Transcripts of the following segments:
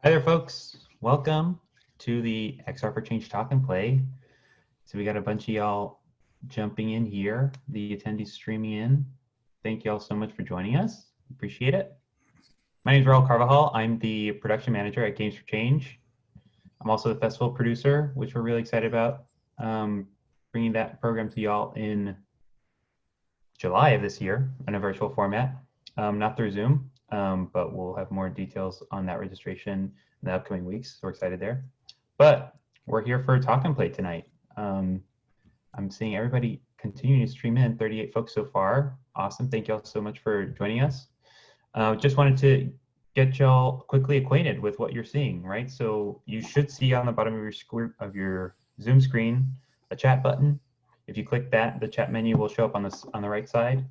Hi there, folks. Welcome to the XR for Change Talk and Play. So we got a bunch of y'all jumping in here, the attendees streaming in. Thank y'all so much for joining us. Appreciate it. My name is Raul Carvajal. I'm the production manager at Games for Change. I'm also the festival producer, which we're really excited about bringing that program to y'all in July of this year in a virtual format, not through Zoom. But we'll have more details on that registration in the upcoming weeks. So we're excited there. But we're here for a talk and play tonight. I'm seeing everybody continuing to stream in, 38 folks so far. Awesome. Thank y'all so much for joining us. Just wanted to get y'all quickly acquainted with what you're seeing, right? So you should see on the bottom of your Zoom screen a chat button. If you click that, the chat menu will show up on the right side,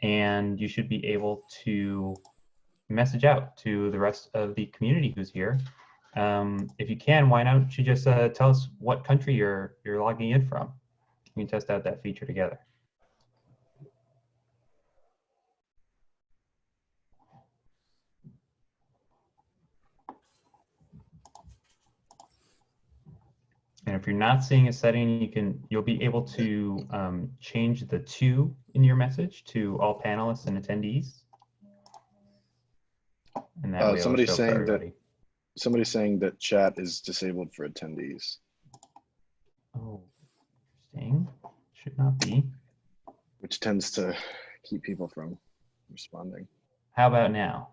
and you should be able to message out to the rest of the community who's here. If you can, why don't you just tell us what country you're logging in from? We can test out that feature together. And if you're not seeing a setting, you'll be able to change the to in your message to all panelists and attendees. And that way somebody's saying that chat is disabled for attendees. Oh, interesting. Should not be. Which tends to keep people from responding. How about now?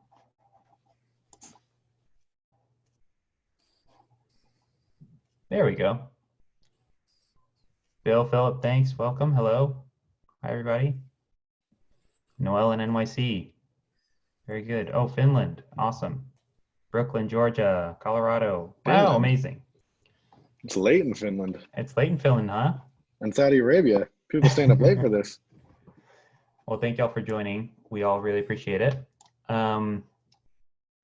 There we go. Bill, Philip, thanks. Welcome. Hello. Hi, everybody. Noel in NYC. Very good. Oh, Finland. Awesome. Brooklyn, Georgia, Colorado. Wow, amazing. It's late in Finland. It's late in Finland, huh? And Saudi Arabia. People staying up late for this. Well, thank y'all for joining. We all really appreciate it.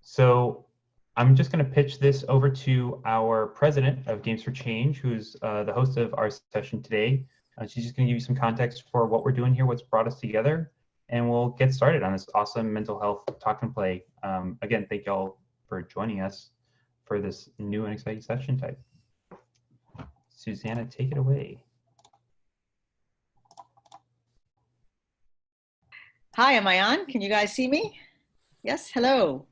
So I'm just going to pitch this over to our president of Games for Change, who's the host of our session today. She's just going to give you some context for what we're doing here, what's brought us together, and we'll get started on this awesome mental health talk and play. Again, thank y'all for joining us for this new and exciting session type. Susanna, take it away. Hi, am I on? Can you guys see me? Yes, hello.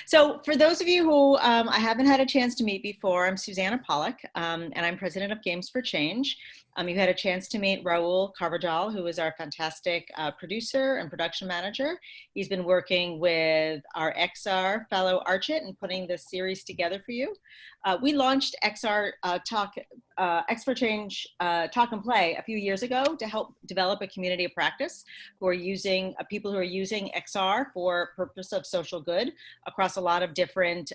So for those of you who I haven't had a chance to meet before, I'm Susanna Pollock, and I'm president of Games for Change. You've had a chance to meet Raul Carvajal, who is our fantastic producer and production manager. He's been working with our XR fellow Archit and putting this series together for you. We launched XR X for Change Talk and Play a few years ago to help develop a community of practice who are using people who are using XR for purpose of social good across a lot of different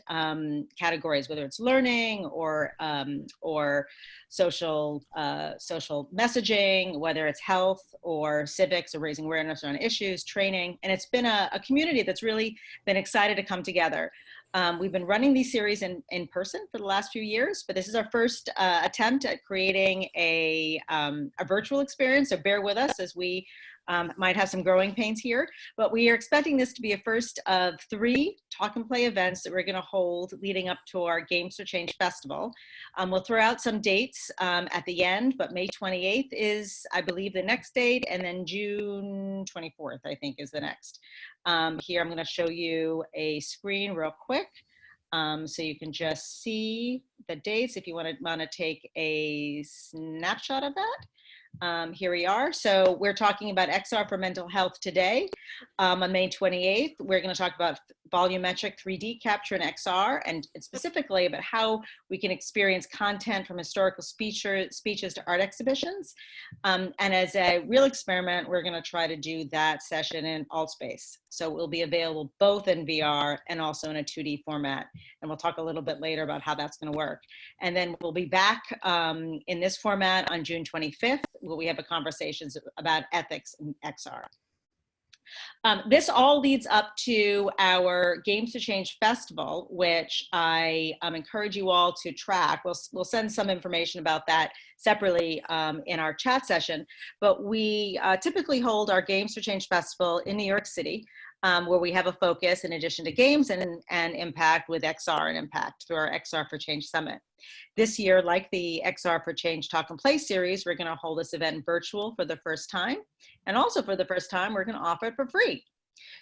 categories, whether it's learning or social messaging, whether it's health or civics or raising awareness on issues, training. And it's been a community that's really been excited to come together. We've been running these series in person for the last few years, but this is our first attempt at creating a virtual experience, so bear with us as we might have some growing pains here, but we are expecting this to be a first of 3 talk and play events that we're going to hold leading up to our Games for Change Festival. We'll throw out some dates at the end, but May 28th is, I believe, the next date, and then June 24th, I think, is the next. Here, I'm going to show you a screen real quick so you can just see the dates if you want to take a snapshot of that. Here we are. So we're talking about XR for mental health today. On May 28th, we're going to talk about volumetric 3D capture in XR, and specifically about how we can experience content from historical speeches to art exhibitions. And as a real experiment, we're going to try to do that session in AltSpace. So it will be available both in VR and also in a 2D format. And we'll talk a little bit later about how that's going to work. And then we'll be back in this format on June 25th, where we have a conversations about ethics in XR. This all leads up to our Games to Change Festival, which I encourage you all to track. We'll send some information about that separately in our chat session, but we typically hold our Games to Change Festival in New York City. where we have a focus in addition to games and impact with XR and impact through our XR for Change Summit. This year, like the XR for Change Talk and Play series, we're going to hold this event virtual for the first time. And also for the first time, we're going to offer it for free.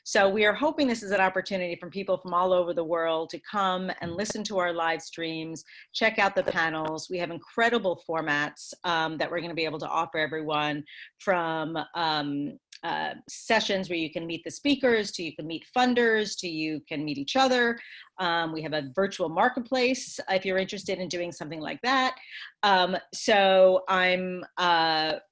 So we are hoping this is an opportunity for people from all over the world to come and listen to our live streams, check out the panels. We have incredible formats that we're going to be able to offer everyone, from sessions where you can meet the speakers, to you can meet funders, to you can meet each other. We have a virtual marketplace if you're interested in doing something like that. So I'm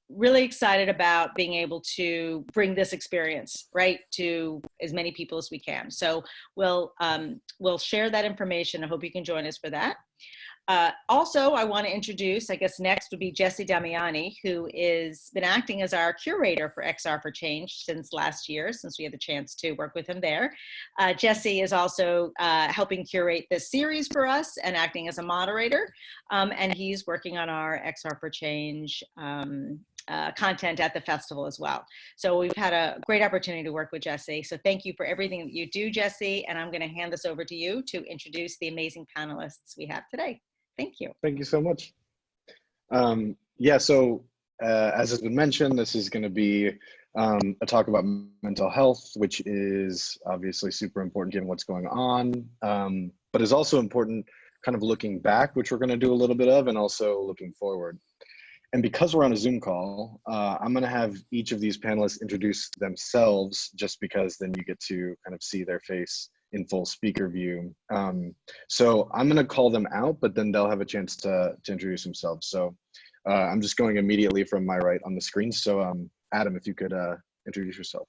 really excited about being able to bring this experience, right, to as many people as we can. So we'll share that information. I hope you can join us for that. Also, I want to introduce, I guess next would be Jesse Damiani, who is been acting as our curator for XR for Change since last year, since we had the chance to work with him there. Jesse is also helping curate this series for us and acting as a moderator. And he's working on our XR for Change content at the festival as well. So we've had a great opportunity to work with Jesse. So thank you for everything that you do, Jesse. And I'm going to hand this over to you to introduce the amazing panelists we have today. Thank you. Thank you so much. Yeah, so as has been mentioned, this is going to be a talk about mental health, which is obviously super important given what's going on, but is also important kind of looking back, which we're going to do a little bit of, and also looking forward. And because we're on a Zoom call, I'm going to have each of these panelists introduce themselves, just because then you get to kind of see their face in full speaker view. So I'm going to call them out, but then they'll have a chance to introduce themselves. So I'm just going immediately from my right on the screen. So Adam, if you could introduce yourself.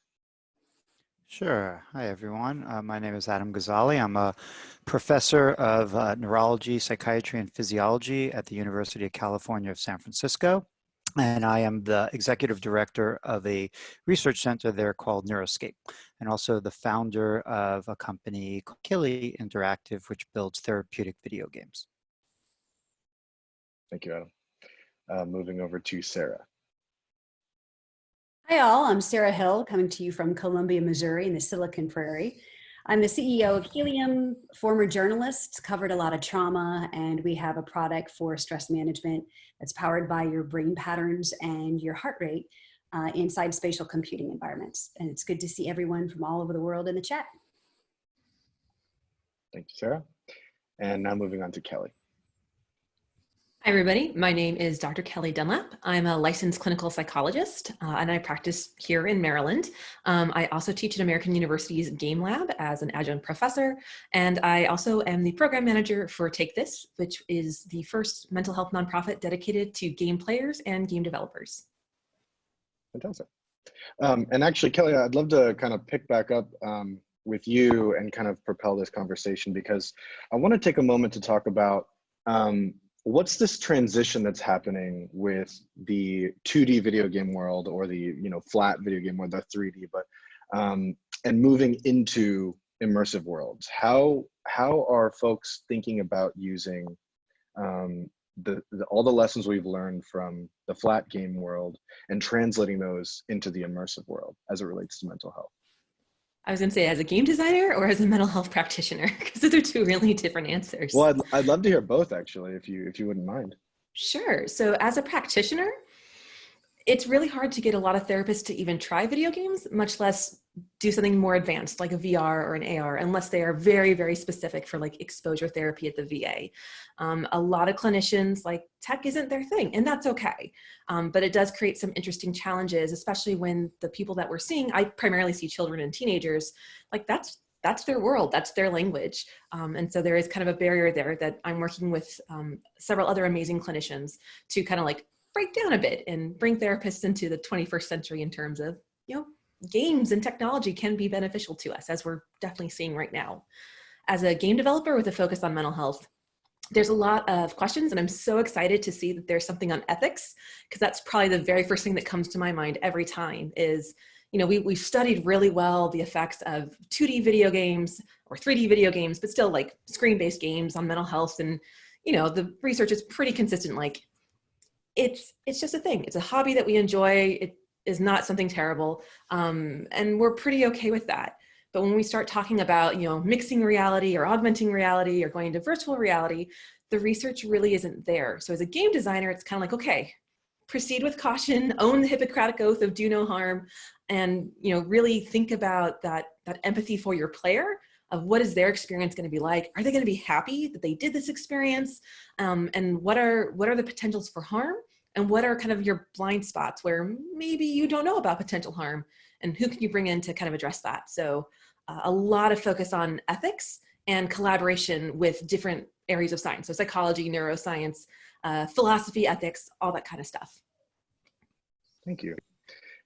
Sure. Hi, everyone. My name is Adam Gazzaley. I'm a professor of neurology, psychiatry, and physiology at the University of California of San Francisco. And I am the executive director of a research center there called Neuroscape, and also the founder of a company called Kelli Interactive, which builds therapeutic video games. Thank you, Adam. Moving over to Sarah. Hi all, I'm Sarah Hill, coming to you from Columbia, Missouri in the Silicon Prairie. I'm the CEO of Healium, former journalist, covered a lot of trauma, and we have a product for stress management that's powered by your brain patterns and your heart rate inside spatial computing environments. And it's good to see everyone from all over the world in the chat. Thank you, Sarah. And now moving on to Kelli. Hi, everybody. My name is Dr. Kelli Dunlap. I'm a licensed clinical psychologist, and I practice here in Maryland. I also teach at American University's Game Lab as an adjunct professor, and I also am the program manager for Take This, which is the first mental health nonprofit dedicated to game players and game developers. Fantastic. And actually, Kelli, I'd love to kind of pick back up with you and kind of propel this conversation, because I want to take a moment to talk about what's this transition that's happening with the 2D video game world, or the flat video game world, the 3D, but and moving into immersive worlds. How are folks thinking about using all the lessons we've learned from the flat game world and translating those into the immersive world as it relates to mental health? I was going to say, as a game designer or as a mental health practitioner, because those are two really different answers. Well, I'd love to hear both, actually, if you wouldn't mind. Sure. So as a practitioner, it's really hard to get a lot of therapists to even try video games, much less do something more advanced like a VR or an AR, unless they are very, very specific for like exposure therapy at the VA. A lot of clinicians, like, tech isn't their thing, and that's okay. But it does create some interesting challenges, especially when the people that we're seeing, I primarily see children and teenagers, like that's their world, that's their language. And so there is kind of a barrier there that I'm working with several other amazing clinicians to kind of like break down a bit and bring therapists into the 21st century in terms of, games and technology can be beneficial to us, as we're definitely seeing right now. As a game developer with a focus on mental health, there's a lot of questions, and I'm so excited to see that there's something on ethics, because that's probably the very first thing that comes to my mind every time is, we've studied really well the effects of 2D video games or 3D video games, but still like screen-based games on mental health. And, the research is pretty consistent. Like, it's just a thing. It's a hobby that we enjoy. It is not something terrible. And we're pretty okay with that. But when we start talking about, mixing reality or augmenting reality or going into virtual reality, the research really isn't there. So as a game designer, it's kind of like, okay, proceed with caution, own the Hippocratic Oath of do no harm, and really think about that empathy for your player of what is their experience going to be like. Are they going to be happy that they did this experience? And what are the potentials for harm? And what are kind of your blind spots where maybe you don't know about potential harm? And who can you bring in to kind of address that? So a lot of focus on ethics and collaboration with different areas of science. So psychology, neuroscience, philosophy, ethics, all that kind of stuff. Thank you.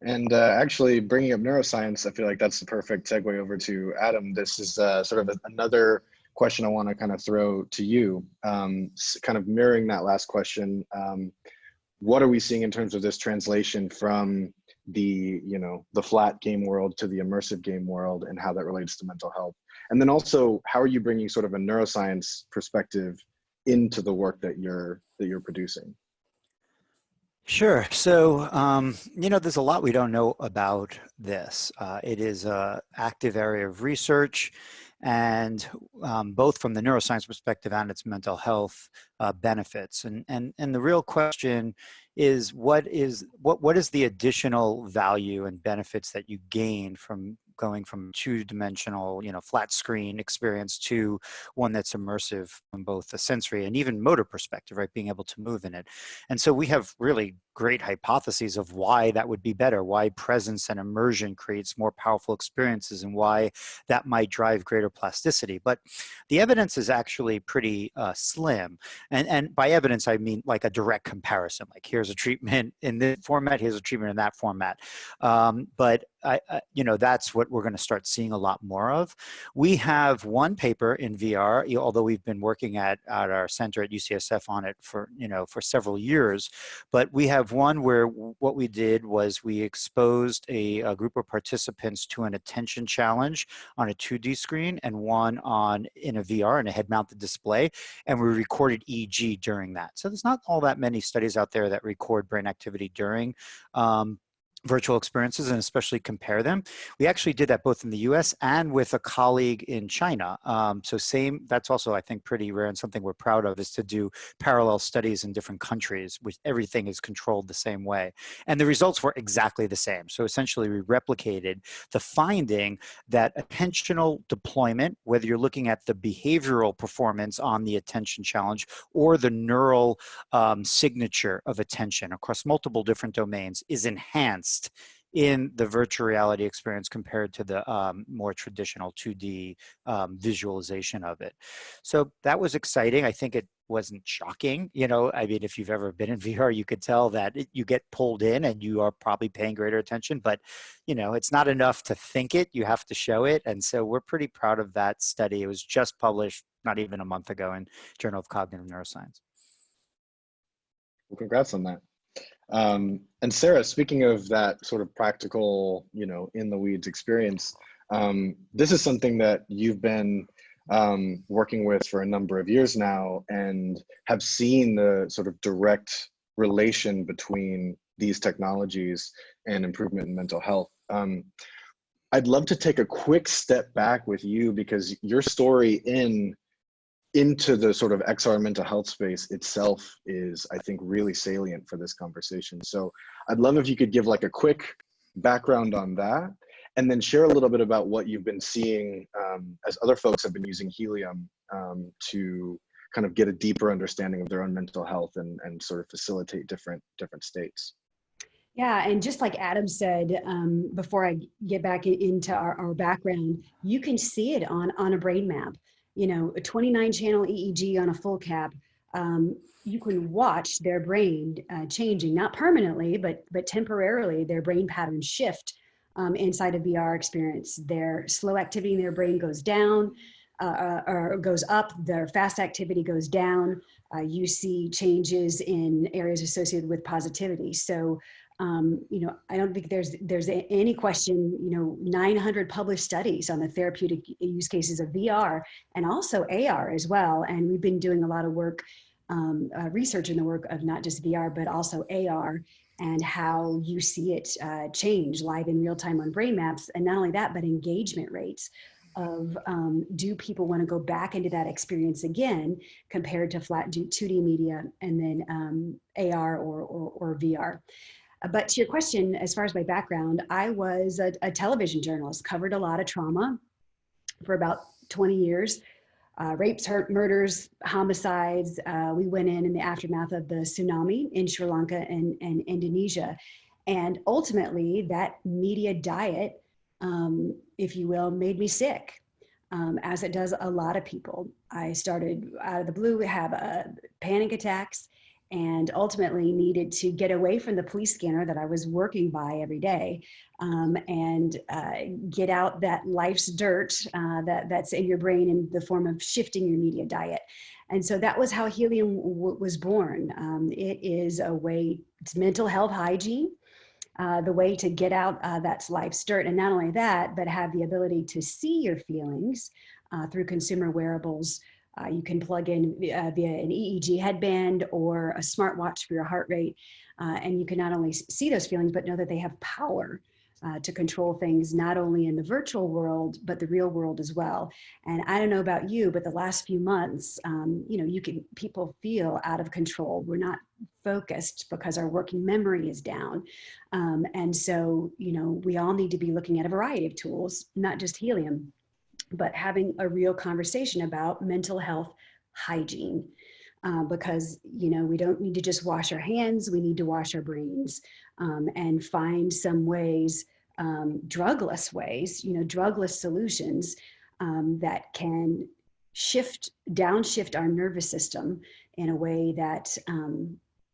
And actually bringing up neuroscience, I feel like that's the perfect segue over to Adam. This is sort of another question I want to kind of throw to you, kind of mirroring that last question. What are we seeing in terms of this translation from the flat game world to the immersive game world, and how that relates to mental health? And then also, how are you bringing sort of a neuroscience perspective into the work that you're producing? Sure. So, there's a lot we don't know about this. It is an active area of research, and both from the neuroscience perspective and its mental health benefits. And the real question is, what is the additional value and benefits that you gain from going from two-dimensional, flat screen experience to one that's immersive from both a sensory and even motor perspective, right? Being able to move in it. And so we have really great hypotheses of why that would be better, why presence and immersion creates more powerful experiences, and why that might drive greater plasticity. But the evidence is actually pretty slim. And by evidence, I mean like a direct comparison, like here's a treatment in this format, here's a treatment in that format. But that's what we're going to start seeing a lot more of. We have one paper in VR, although we've been working at our center at UCSF on it for several years, but we have one where what we did was we exposed a group of participants to an attention challenge on a 2D screen and one in a VR, in a head-mounted display, and we recorded EEG during that. So there's not all that many studies out there that record brain activity during virtual experiences, and especially compare them. We actually did that both in the US and with a colleague in China. That's also, I think, pretty rare, and something we're proud of is to do parallel studies in different countries, which everything is controlled the same way. And the results were exactly the same. So essentially we replicated the finding that attentional deployment, whether you're looking at the behavioral performance on the attention challenge or the neural signature of attention across multiple different domains, is enhanced in the virtual reality experience compared to the more traditional 2D visualization of it. So that was exciting. I think it wasn't shocking. If you've ever been in VR, you could tell that you get pulled in and you are probably paying greater attention, but it's not enough to think it, you have to show it. And so we're pretty proud of that study. It was just published not even a month ago in Journal of Cognitive Neuroscience. Well, congrats on that. And Sarah, speaking of that sort of practical, in the weeds experience, this is something that you've been working with for a number of years now, and have seen the sort of direct relation between these technologies and improvement in mental health. I'd love to take a quick step back with you, because your story into the sort of XR mental health space itself is, I think, really salient for this conversation. So I'd love if you could give like a quick background on that, and then share a little bit about what you've been seeing as other folks have been using Healium to kind of get a deeper understanding of their own mental health and sort of facilitate different states. Yeah, and just like Adam said, before I get back into our background, you can see it on a brain map. A 29-channel EEG on a full cap, you can watch their brain changing, not permanently, but temporarily, their brain patterns shift inside a VR experience. Their slow activity in their brain goes down or goes up, their fast activity goes down. You see changes in areas associated with positivity. So I don't think there's any question, 900 published studies on the therapeutic use cases of VR and also AR as well. And we've been doing a lot of work, research in the work of not just VR, but also AR. and how you see it change live in real time on brain maps. And not only that, but engagement rates of do people want to go back into that experience again compared to flat 2D media and then AR or VR. But to your question, as far as my background, I was a television journalist, covered a lot of trauma for about 20 years. Rapes, murders, homicides. We went in the aftermath of the tsunami in Sri Lanka and Indonesia. And ultimately, that media diet, if you will, made me sick, as it does a lot of people. I started out of the blue, have panic attacks, and ultimately needed to get away from the police scanner that I was working by every day, and get out that life's dirt that's in your brain in the form of shifting your media diet. And so that was how Healium was born. It is a way, it's mental health hygiene, the way to get out that's life's dirt. And not only that, but have the ability to see your feelings through consumer wearables. You can plug in via an EEG headband or a smartwatch for your heart rate. And you can not only see those feelings, but know that they have power to control things, not only in the virtual world, but the real world as well. And I don't know about you, but the last few months, people feel out of control. We're not focused because our working memory is down. And so, we all need to be looking at a variety of tools, not just Healium, but having a real conversation about mental health hygiene, because, we don't need to just wash our hands, we need to wash our brains, and find some ways, drugless ways, drugless solutions that can downshift our nervous system in a way that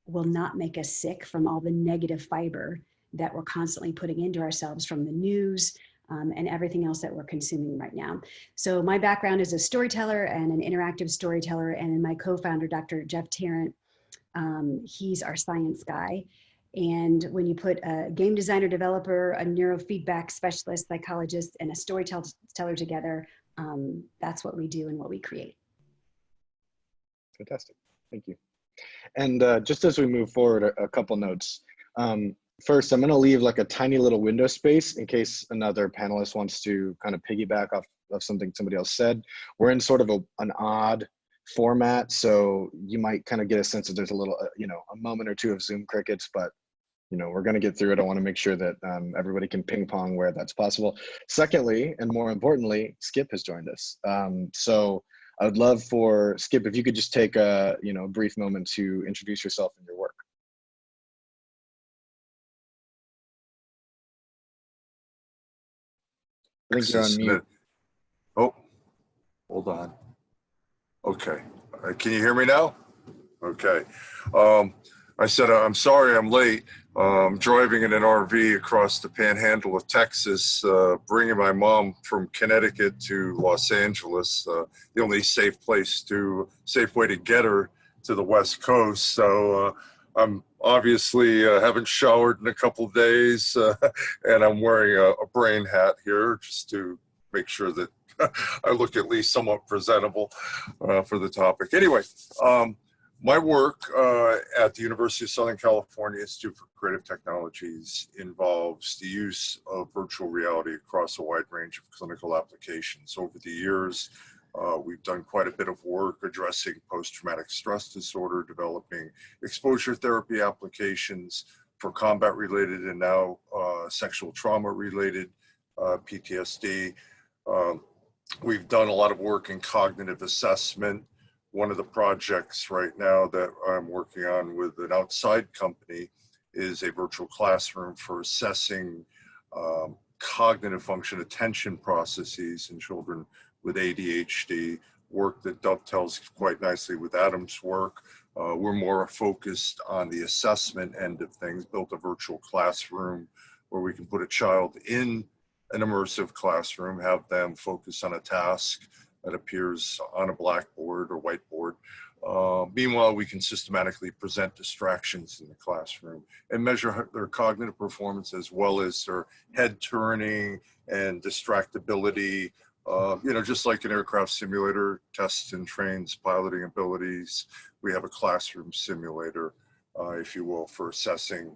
will not make us sick from all the negative fiber that we're constantly putting into ourselves from the news, and everything else that we're consuming right now. So my background is a storyteller and an interactive storyteller, and my co-founder, Dr. Jeff Tarrant, he's our science guy. And when you put a game designer, developer, a neurofeedback specialist, psychologist, and a storyteller together, that's what we do and what we create. Fantastic, thank you. And just as we move forward, a couple notes. First, I'm going to leave like a tiny little window space in case another panelist wants to kind of piggyback off of something somebody else said. We're in sort of an odd format, so you might kind of get a sense that there's a little, a moment or two of Zoom crickets, but we're going to get through it. I want to make sure that everybody can ping pong where that's possible. Secondly, and more importantly, Skip has joined us. So I would love for Skip, if you could just take a brief moment to introduce yourself and your work. I think you're on mute. Oh, hold on. Okay. Can you hear me now? Okay. I said, I'm sorry I'm late. I'm driving in an RV across the panhandle of Texas, bringing my mom from Connecticut to Los Angeles, the only safe way to get her to the West Coast. So I'm obviously haven't showered in a couple of days, and I'm wearing a brain hat here just to make sure that I look at least somewhat presentable for the topic. Anyway, my work at the University of Southern California Institute for Creative Technologies involves the use of virtual reality across a wide range of clinical applications. Over the years, we've done quite a bit of work addressing post-traumatic stress disorder, developing exposure therapy applications for combat-related and now sexual trauma-related PTSD. We've done a lot of work in cognitive assessment. One of the projects right now that I'm working on with an outside company is a virtual classroom for assessing cognitive function attention processes in children with ADHD, work that dovetails quite nicely with Adam's work. We're more focused on the assessment end of things, built a virtual classroom where we can put a child in an immersive classroom, have them focus on a task that appears on a blackboard or whiteboard. Meanwhile, we can systematically present distractions in the classroom and measure their cognitive performance as well as their head turning and distractibility. Just like an aircraft simulator tests and trains piloting abilities, we have a classroom simulator if you will, for assessing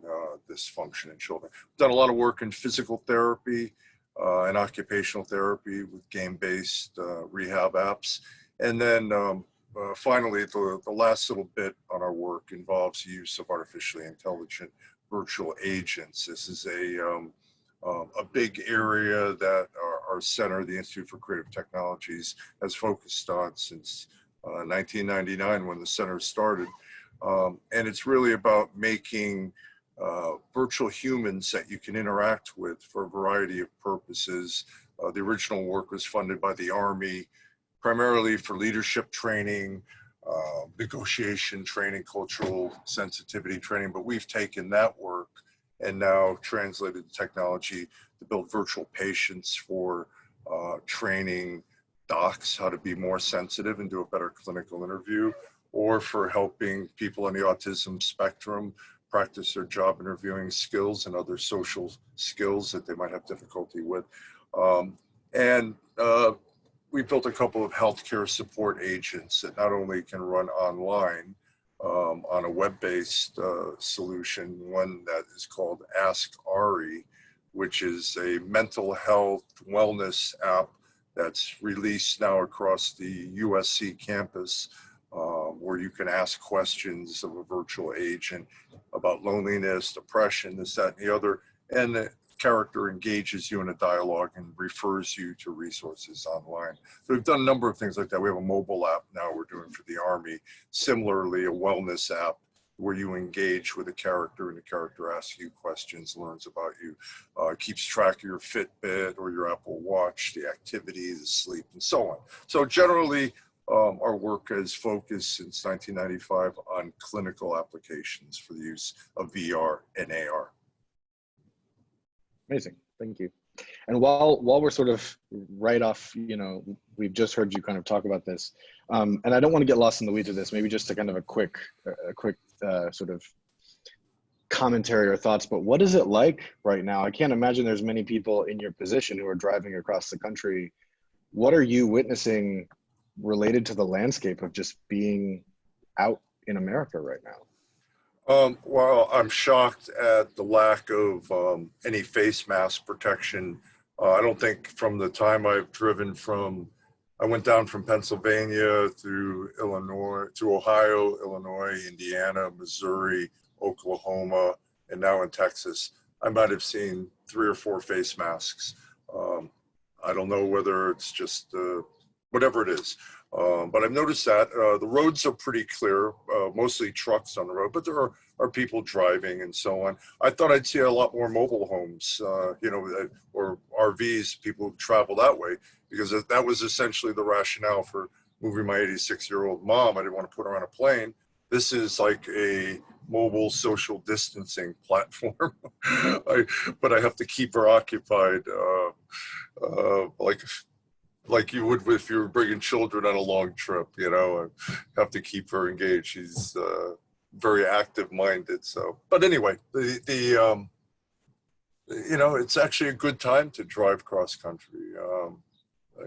this function in children. We've done a lot of work in physical therapy and occupational therapy with game-based rehab apps. And then finally, the last little bit on our work involves the use of artificially intelligent virtual agents. This is a big area that our center, the Institute for Creative Technologies, has focused on since 1999 when the center started. And it's really about making virtual humans that you can interact with for a variety of purposes. The original work was funded by the Army, primarily for leadership training, negotiation training, cultural sensitivity training, but we've taken that work and now translated the technology to build virtual patients for training docs how to be more sensitive and do a better clinical interview, or for helping people on the autism spectrum practice their job interviewing skills and other social skills that they might have difficulty with. We built a couple of healthcare support agents that not only can run online on a web-based solution, one that is called Ask Ari, which is a mental health wellness app that's released now across the USC campus, where you can ask questions of a virtual agent about loneliness, depression, this, that, and the other, and the character engages you in a dialogue and refers you to resources online. So we've done a number of things like that. We have a mobile app now we're doing for the Army. Similarly, a wellness app where you engage with a character and the character asks you questions, learns about you, keeps track of your Fitbit or your Apple Watch, the activity, the sleep, and so on. So generally, our work has focused since 1995 on clinical applications for the use of VR and AR. Amazing, thank you. And while we're sort of right off, you know, we've just heard you kind of talk about this, and I don't want to get lost in the weeds of this. Maybe just a kind of a quick sort of commentary or thoughts. But what is it like right now? I can't imagine there's many people in your position who are driving across the country. What are you witnessing related to the landscape of just being out in America right now? Well, I'm shocked at the lack of any face mask protection. I don't think from the time I've driven I went down from Pennsylvania through Illinois, to Ohio, Illinois, Indiana, Missouri, Oklahoma, and now in Texas, I might have seen 3 or 4 face masks. I don't know whether it's just whatever it is. But I've noticed that the roads are pretty clear, mostly trucks on the road, but there are people driving and so on. I thought I'd see a lot more mobile homes, you know, or RVs, people who travel that way, because that was essentially the rationale for moving my 86-year-old mom. I didn't want to put her on a plane. This is like a mobile social distancing platform, but I have to keep her occupied, like you would if you were bringing children on a long trip, you know. I have to keep her engaged. She's very active-minded. So, but anyway, you know, it's actually a good time to drive cross country.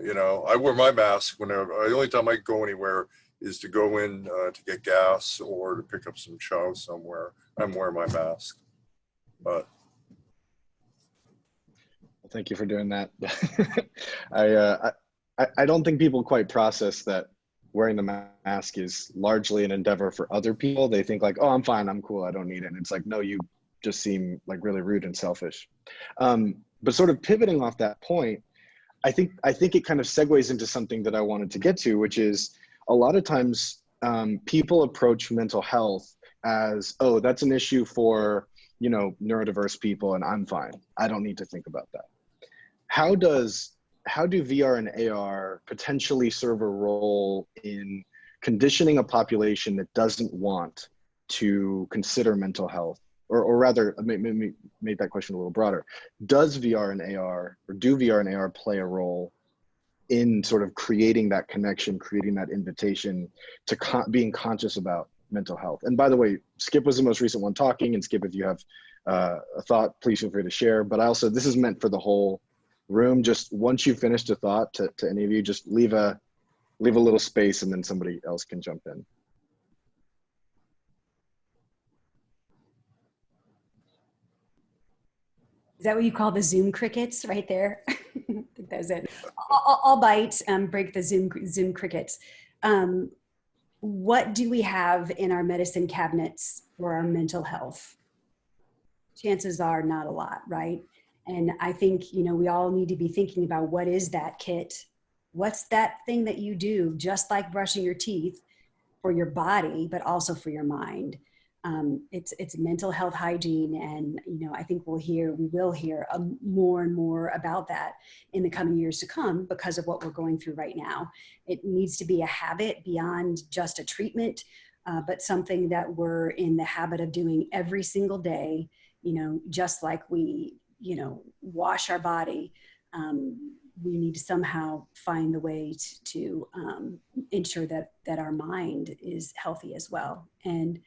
You know, I wear my mask whenever. The only time I go anywhere is to go in to get gas or to pick up some chow somewhere. I'm wearing my mask. But well, thank you for doing that. I don't think people quite process that wearing the mask is largely an endeavor for other people. They think like, oh, I'm fine, I'm cool, I don't need it. And it's like, no, you just seem like really rude and selfish. But sort of pivoting off that point, I think it kind of segues into something that I wanted to get to, which is a lot of times people approach mental health as, oh, that's an issue for, you know, neurodiverse people and I'm fine. I don't need to think about that. How do VR and AR potentially serve a role in conditioning a population that doesn't want to consider mental health? Or rather, make that question a little broader. Does VR and AR, or do VR and AR play a role in sort of creating that connection, creating that invitation to being conscious about mental health? And by the way, Skip was the most recent one talking, and Skip, if you have a thought, please feel free to share. But this is meant for the whole room. Just once you've finished a thought to any of you, just leave a little space and then somebody else can jump in. Is that what you call the Zoom crickets right there? I think that's it. I'll bite, break the Zoom crickets. What do we have in our medicine cabinets for our mental health? Chances are not a lot, right? And I think, we all need to be thinking about, what is that kit? What's that thing that you do, just like brushing your teeth, for your body, but also for your mind? It's mental health hygiene. And, I think we will hear more and more about that in the coming years to come, because of what we're going through right now. It needs to be a habit beyond just a treatment, but something that we're in the habit of doing every single day, just like we, wash our body. We need to somehow find the way to ensure that our mind is healthy as well. And,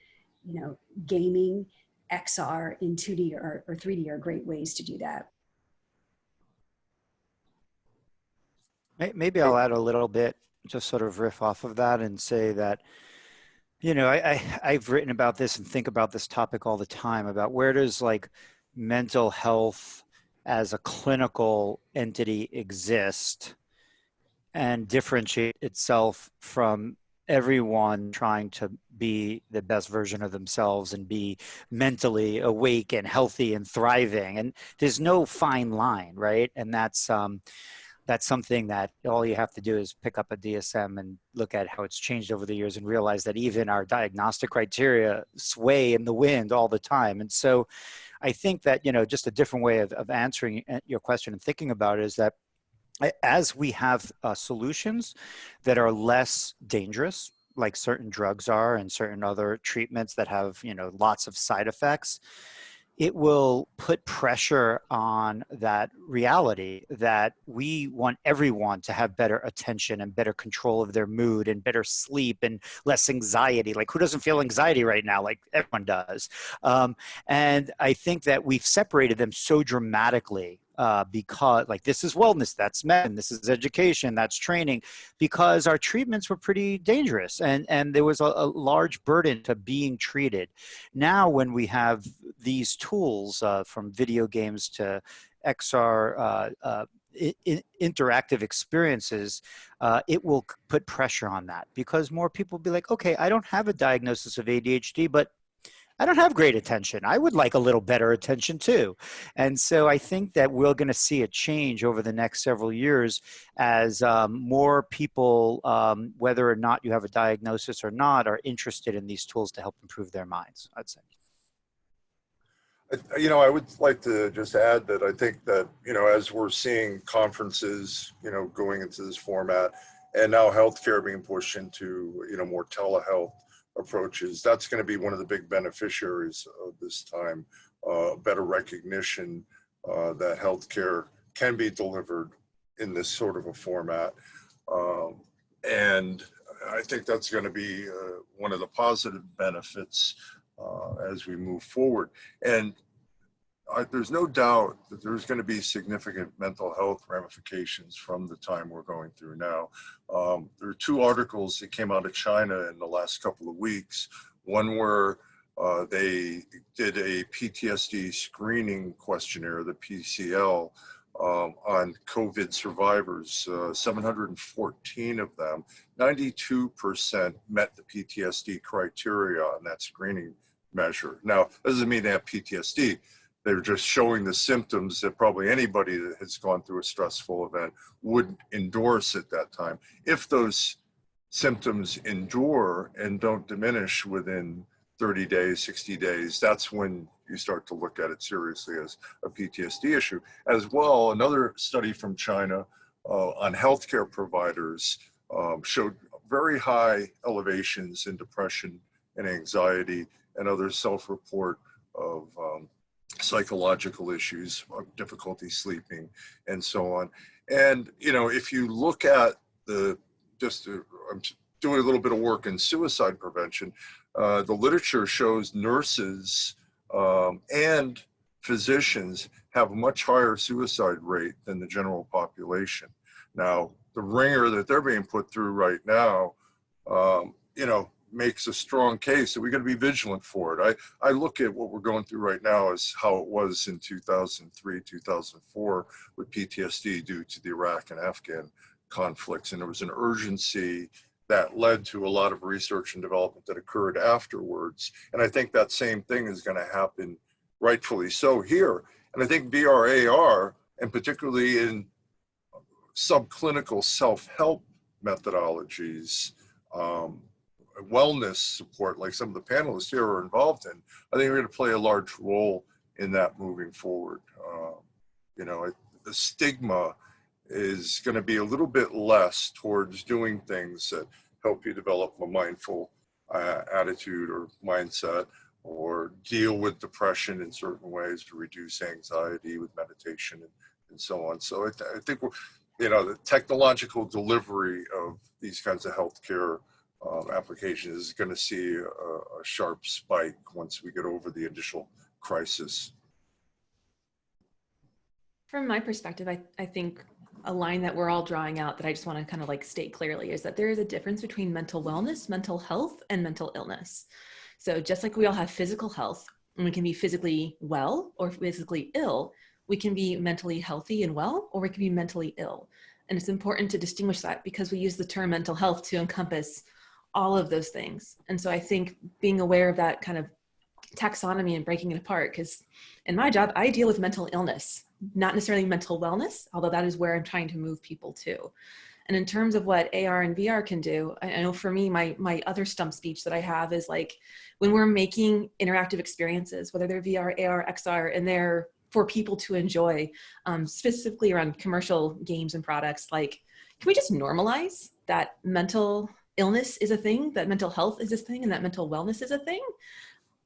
gaming, XR in 2D or 3D are great ways to do that. Maybe I'll add a little bit, just sort of riff off of that and say that, I've written about this and think about this topic all the time, about where does like mental health as a clinical entity exist and differentiate itself from everyone trying to be the best version of themselves and be mentally awake and healthy and thriving. And there's no fine line, right? And that's something that all you have to do is pick up a DSM and look at how it's changed over the years and realize that even our diagnostic criteria sway in the wind all the time. And so I think that, just a different way of answering your question and thinking about it is that as we have solutions that are less dangerous, like certain drugs are and certain other treatments that have, lots of side effects, it will put pressure on that reality that we want everyone to have better attention and better control of their mood and better sleep and less anxiety. Like, who doesn't feel anxiety right now? Like, everyone does. And I think that we've separated them so dramatically because, like, this is wellness, that's medicine, this is education, that's training, because our treatments were pretty dangerous and there was a large burden to being treated. Now, when we have these tools from video games to XR interactive experiences, it will put pressure on that, because more people will be like, okay, I don't have a diagnosis of ADHD, but I don't have great attention. I would like a little better attention too. And so I think that we're going to see a change over the next several years as more people, whether or not you have a diagnosis or not, are interested in these tools to help improve their minds, I'd say. I would like to just add that I think that, as we're seeing conferences, going into this format, and now healthcare being pushed into, more telehealth approaches, that's going to be one of the big beneficiaries of this time, better recognition that healthcare can be delivered in this sort of a format. And I think that's going to be one of the positive benefits as we move forward. And there's no doubt that there's going to be significant mental health ramifications from the time we're going through now. There are two articles that came out of China in the last couple of weeks. One where they did a PTSD screening questionnaire, the PCL, on COVID survivors, 714 of them, 92% met the PTSD criteria on that screening measure. Now, that doesn't mean they have PTSD. They're just showing the symptoms that probably anybody that has gone through a stressful event would endorse at that time. If those symptoms endure and don't diminish within 30 days, 60 days, that's when you start to look at it seriously as a PTSD issue. As well, another study from China on healthcare providers showed very high elevations in depression and anxiety and other self-report of psychological issues, difficulty sleeping, and so on. And, if you look at I'm doing a little bit of work in suicide prevention, the literature shows nurses and physicians have a much higher suicide rate than the general population. Now, the ringer that they're being put through right now, makes a strong case that we got to be vigilant for it. I look at what we're going through right now as how it was in 2003, 2004 with PTSD due to the Iraq and Afghan conflicts. And there was an urgency that led to a lot of research and development that occurred afterwards. And I think that same thing is going to happen, rightfully so, here. And I think VR, AR, and particularly in subclinical self-help methodologies, wellness support, like some of the panelists here are involved in, I think we're going to play a large role in that moving forward. You know, the stigma is going to be a little bit less towards doing things that help you develop a mindful attitude or mindset, or deal with depression in certain ways, to reduce anxiety with meditation and so on. So I think we're, you know, the technological delivery of these kinds of healthcare applications is going to see a sharp spike once we get over the initial crisis. From my perspective, I think a line that we're all drawing out that I just want to kind of like state clearly is that there is a difference between mental wellness, mental health, and mental illness. So just like we all have physical health, and we can be physically well or physically ill, we can be mentally healthy and well, or we can be mentally ill. And it's important to distinguish that, because we use the term mental health to encompass all of those things. And so I think being aware of that kind of taxonomy and breaking it apart, because in my job, I deal with mental illness, not necessarily mental wellness, although that is where I'm trying to move people to. And in terms of what AR and VR can do, I know for me, my other stump speech that I have is like, when we're making interactive experiences, whether they're VR, AR, XR, and they're for people to enjoy, specifically around commercial games and products, like, can we just normalize that mental illness is a thing, that mental health is a thing, and that mental wellness is a thing?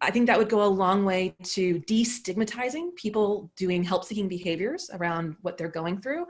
I think that would go a long way to destigmatizing people doing help-seeking behaviors around what they're going through,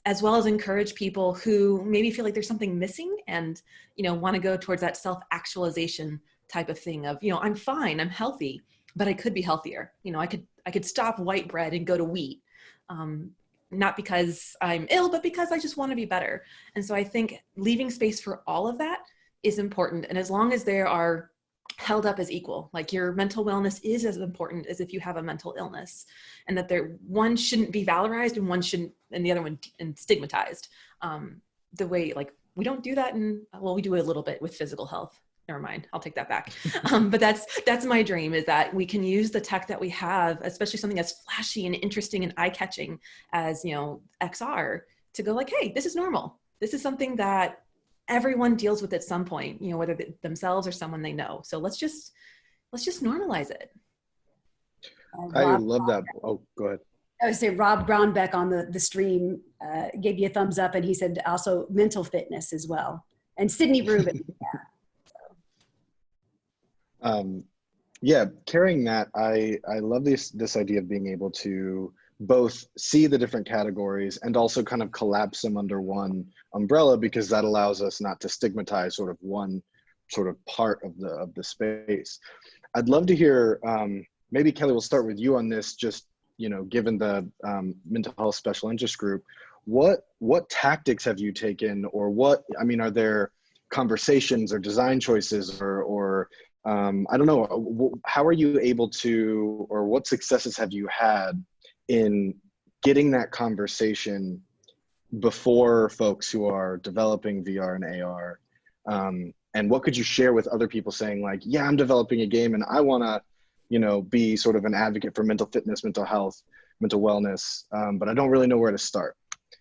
as well as encourage people who maybe feel like there's something missing and, you know, want to go towards that self-actualization type of thing of, you know, I'm fine, I'm healthy, but I could be healthier. You know, I could stop white bread and go to wheat, not because I'm ill, but because I just want to be better. And so I think leaving space for all of that is important. And as long as there are held up as equal, like your mental wellness is as important as if you have a mental illness, and that one shouldn't be valorized and one shouldn't, and the other one and stigmatized. The way, like, we don't do that well, we do it a little bit with physical health. Never mind, I'll take that back. But that's my dream, is that we can use the tech that we have, especially something as flashy and interesting and eye-catching as, you know, XR, to go like, hey, this is normal. This is something that everyone deals with at some point, you know, whether themselves or someone they know. So let's just normalize it. I love that. Oh, go ahead. I would say Rob Brownbeck on the stream gave you a thumbs up, and he said also mental fitness as well. And Sydney Rubin. Yeah, carrying that, I love this idea of being able to both see the different categories and also kind of collapse them under one umbrella, because that allows us not to stigmatize sort of one sort of part of the space. I'd love to hear, maybe Kelli, we'll start with you on this, just, you know, given the mental health special interest group, what tactics have you taken, or are there conversations or design choices or I don't know, how are you able to, or what successes have you had in getting that conversation before folks who are developing VR and AR? And what could you share with other people saying like, yeah, I'm developing a game and I want to, you know, be sort of an advocate for mental fitness, mental health, mental wellness, but I don't really know where to start.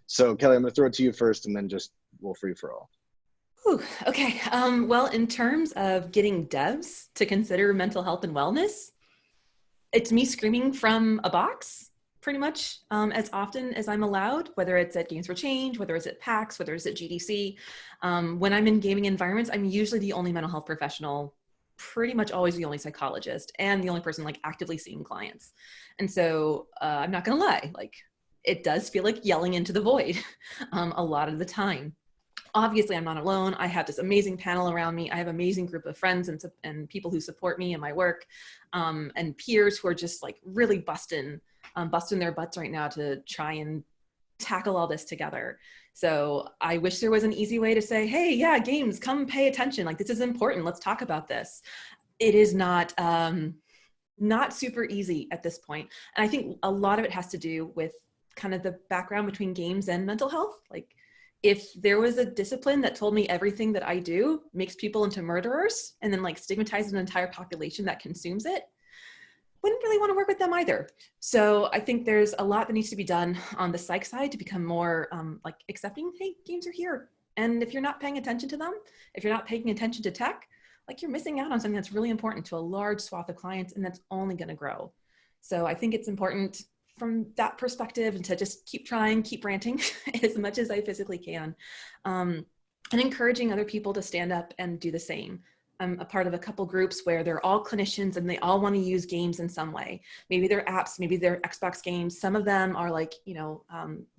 So Kelli, I'm going to throw it to you first, and then just we'll free for all. Ooh, okay. Well, in terms of getting devs to consider mental health and wellness, it's me screaming from a box pretty much as often as I'm allowed, whether it's at Games for Change, whether it's at PAX, whether it's at GDC. When I'm in gaming environments, I'm usually the only mental health professional, pretty much always the only psychologist, and the only person like actively seeing clients. And so I'm not gonna lie, like, it does feel like yelling into the void a lot of the time. Obviously, I'm not alone. I have this amazing panel around me. I have an amazing group of friends and people who support me in my work, and peers who are just like really busting their butts right now to try and tackle all this together. So I wish there was an easy way to say, hey, yeah, games, come pay attention. Like, this is important. Let's talk about this. It is not super easy at this point. And I think a lot of it has to do with kind of the background between games and mental health. Like, if there was a discipline that told me everything that I do makes people into murderers and then like stigmatizes an entire population that consumes it, wouldn't really want to work with them either. So I think there's a lot that needs to be done on the psych side to become more like accepting, hey, games are here. And if you're not paying attention to them, if you're not paying attention to tech, like, you're missing out on something that's really important to a large swath of clients, and that's only going to grow. So I think it's important from that perspective, and to just keep trying, keep ranting as much as I physically can, and encouraging other people to stand up and do the same. I'm a part of a couple groups where they're all clinicians and they all want to use games in some way. Maybe they're apps, maybe they're Xbox games. Some of them are like,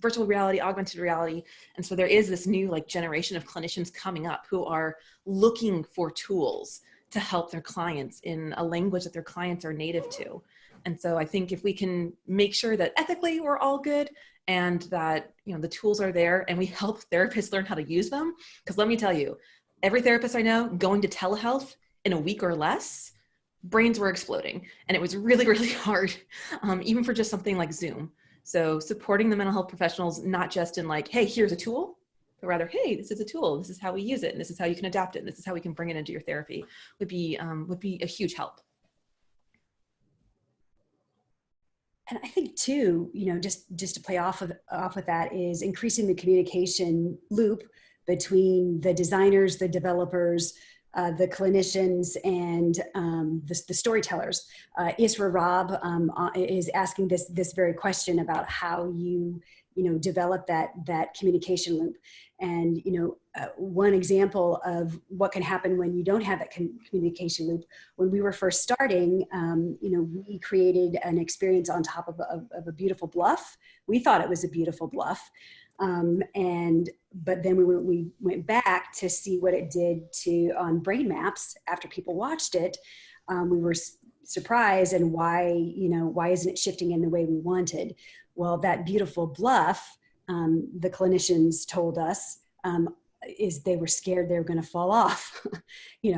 virtual reality, augmented reality. And so there is this new like generation of clinicians coming up who are looking for tools to help their clients in a language that their clients are native to. And so I think if we can make sure that ethically we're all good, and that, the tools are there and we help therapists learn how to use them. Because let me tell you, every therapist I know going to telehealth in a week or less, brains were exploding. And it was really, really hard, even for just something like Zoom. So supporting the mental health professionals, not just in like, hey, here's a tool, but rather, hey, this is a tool, this is how we use it, and this is how you can adapt it, and this is how we can bring it into your therapy, would be a huge help. And I think too, just to play off with that, is increasing the communication loop between the designers, the developers, the clinicians, and the storytellers. Isra Rob is asking this very question about how you develop that communication loop. And one example of what can happen when you don't have that communication loop. When we were first starting, we created an experience on top of a beautiful bluff. We thought it was a beautiful bluff. But then we went back to see what it did on brain maps after people watched it. We were surprised, and why isn't it shifting in the way we wanted? Well, that beautiful bluff, the clinicians told us, is they were scared they were going to fall off. They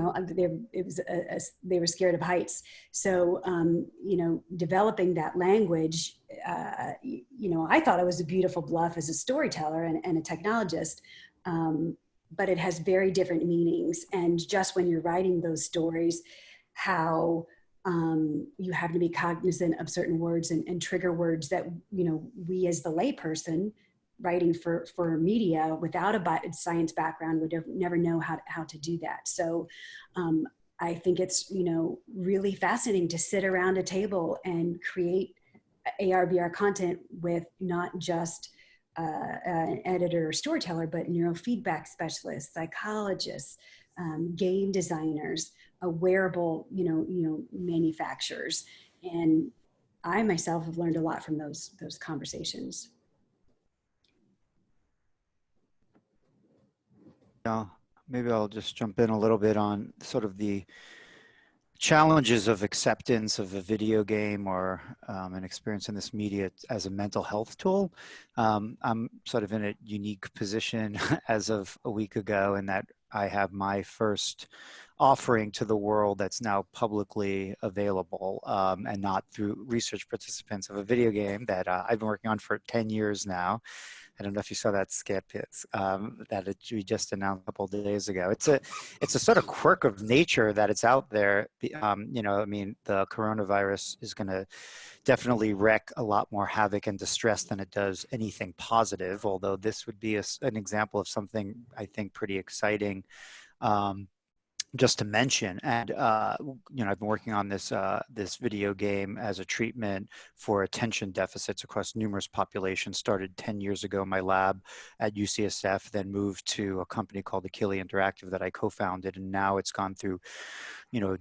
were scared of heights. So, developing that language, I thought it was a beautiful bluff as a storyteller and a technologist, but it has very different meanings. And just when you're writing those stories, how you have to be cognizant of certain words and trigger words that, we as the layperson writing for media without a science background would never know how to do that. So I think it's, really fascinating to sit around a table and create AR, VR content with not just an editor or storyteller, but neurofeedback specialists, psychologists, game designers, wearable, manufacturers. And I myself have learned a lot from those conversations. Maybe I'll just jump in a little bit on sort of the challenges of acceptance of a video game or an experience in this media as a mental health tool. I'm sort of in a unique position as of a week ago, in that I have my first offering to the world that's now publicly available, and not through research participants, of a video game that I've been working on for 10 years now. I don't know if you saw that skip that we just announced a couple of days ago. It's a sort of quirk of nature that it's out there. The coronavirus is going to definitely wreak a lot more havoc and distress than it does anything positive, although this would be an example of something I think pretty exciting. Just to mention, and I've been working on this video game as a treatment for attention deficits across numerous populations. Started 10 years ago in my lab at UCSF, then moved to a company called the Kelli Interactive that I co-founded, and now it's gone through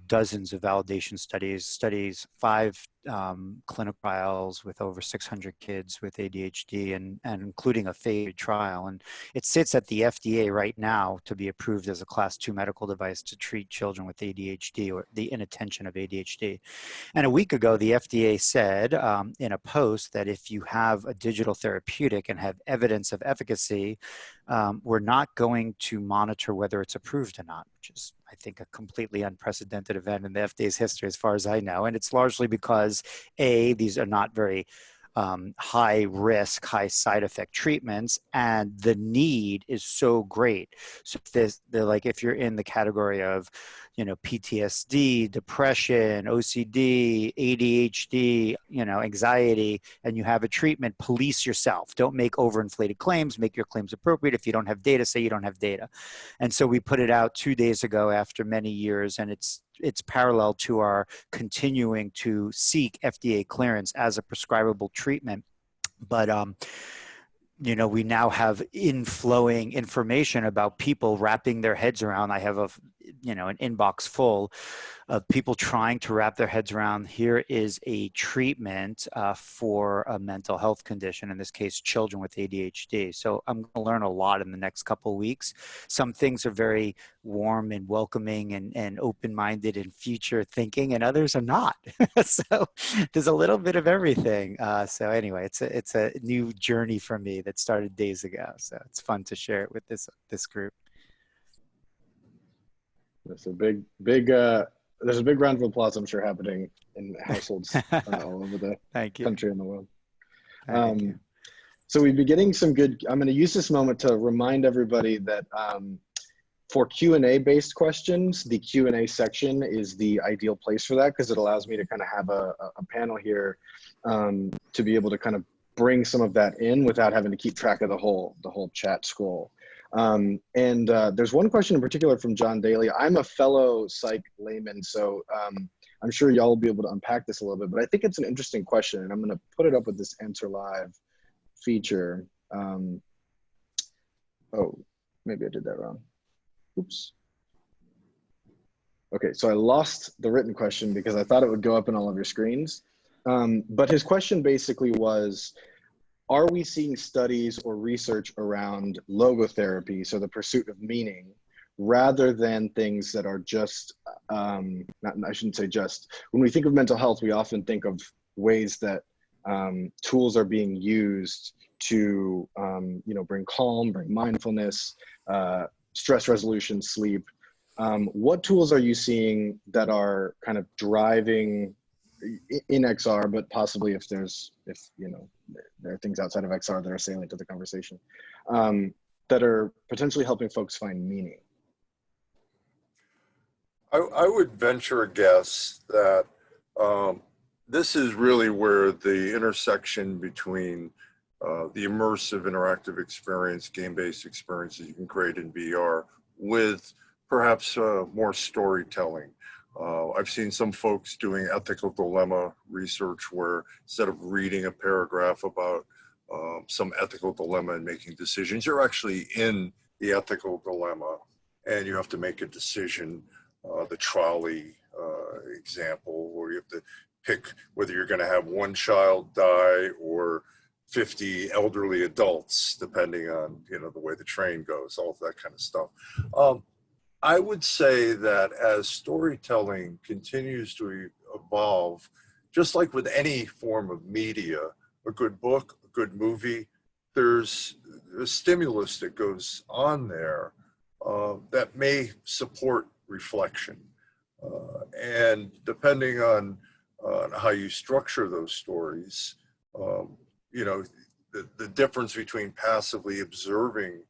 dozens of validation studies, 5 clinical trials with over 600 kids with ADHD, and including a phase trial. And it sits at the FDA right now to be approved as a Class 2 medical device to treat children with ADHD or the inattention of ADHD. And a week ago, the FDA said in a post that if you have a digital therapeutic and have evidence of efficacy, we're not going to monitor whether it's approved or not, which is, I think, a completely unprecedented event in the FDA's history, as far as I know. And it's largely because, A, these are not very high risk, high side effect treatments, and the need is so great. So they're like, if you're in the category of, PTSD, depression, OCD, ADHD, anxiety, and you have a treatment, police yourself. Don't make overinflated claims, make your claims appropriate. If you don't have data, say you don't have data. And so we put it out 2 days ago after many years, and it's parallel to our continuing to seek FDA clearance as a prescribable treatment. But, we now have inflowing information about people wrapping their heads around. I have an inbox full of people trying to wrap their heads around, here is a treatment for a mental health condition, in this case, children with ADHD. So I'm going to learn a lot in the next couple of weeks. Some things are very warm and welcoming and open-minded and future thinking, and others are not. So there's a little bit of everything. So anyway, it's a new journey for me that started days ago. So it's fun to share it with this group. That's a big, there's a big round of applause, I'm sure, happening in households all over the country and the world. So we've been getting some good, I'm going to use this moment to remind everybody that for Q&A based questions, the Q&A section is the ideal place for that, because it allows me to kind of have a panel here to be able to kind of bring some of that in without having to keep track of the whole chat scroll. There's one question in particular from John Daly. I'm a fellow psych layman, so I'm sure y'all will be able to unpack this a little bit, but I think it's an interesting question, and I'm going to put it up with this Answer Live feature. Oh, maybe I did that wrong. Oops. Okay, so I lost the written question because I thought it would go up in all of your screens. But his question basically was, are we seeing studies or research around logotherapy, so the pursuit of meaning, rather than things that are just, I shouldn't say just, when we think of mental health, we often think of ways that tools are being used to, bring calm, bring mindfulness, stress resolution, sleep. What tools are you seeing that are kind of driving in XR, but possibly if there are things outside of XR that are salient to the conversation, that are potentially helping folks find meaning? I would venture a guess that this is really where the intersection between the immersive interactive experience, game-based experiences you can create in VR with perhaps more storytelling. I've seen some folks doing ethical dilemma research where instead of reading a paragraph about some ethical dilemma and making decisions, you're actually in the ethical dilemma and you have to make a decision. The trolley example, where you have to pick whether you're going to have one child die or 50 elderly adults, depending on the way the train goes, all of that kind of stuff. I would say that as storytelling continues to evolve, just like with any form of media, a good book, a good movie, there's a stimulus that goes on there that may support reflection. And depending on how you structure those stories, the difference between passively observing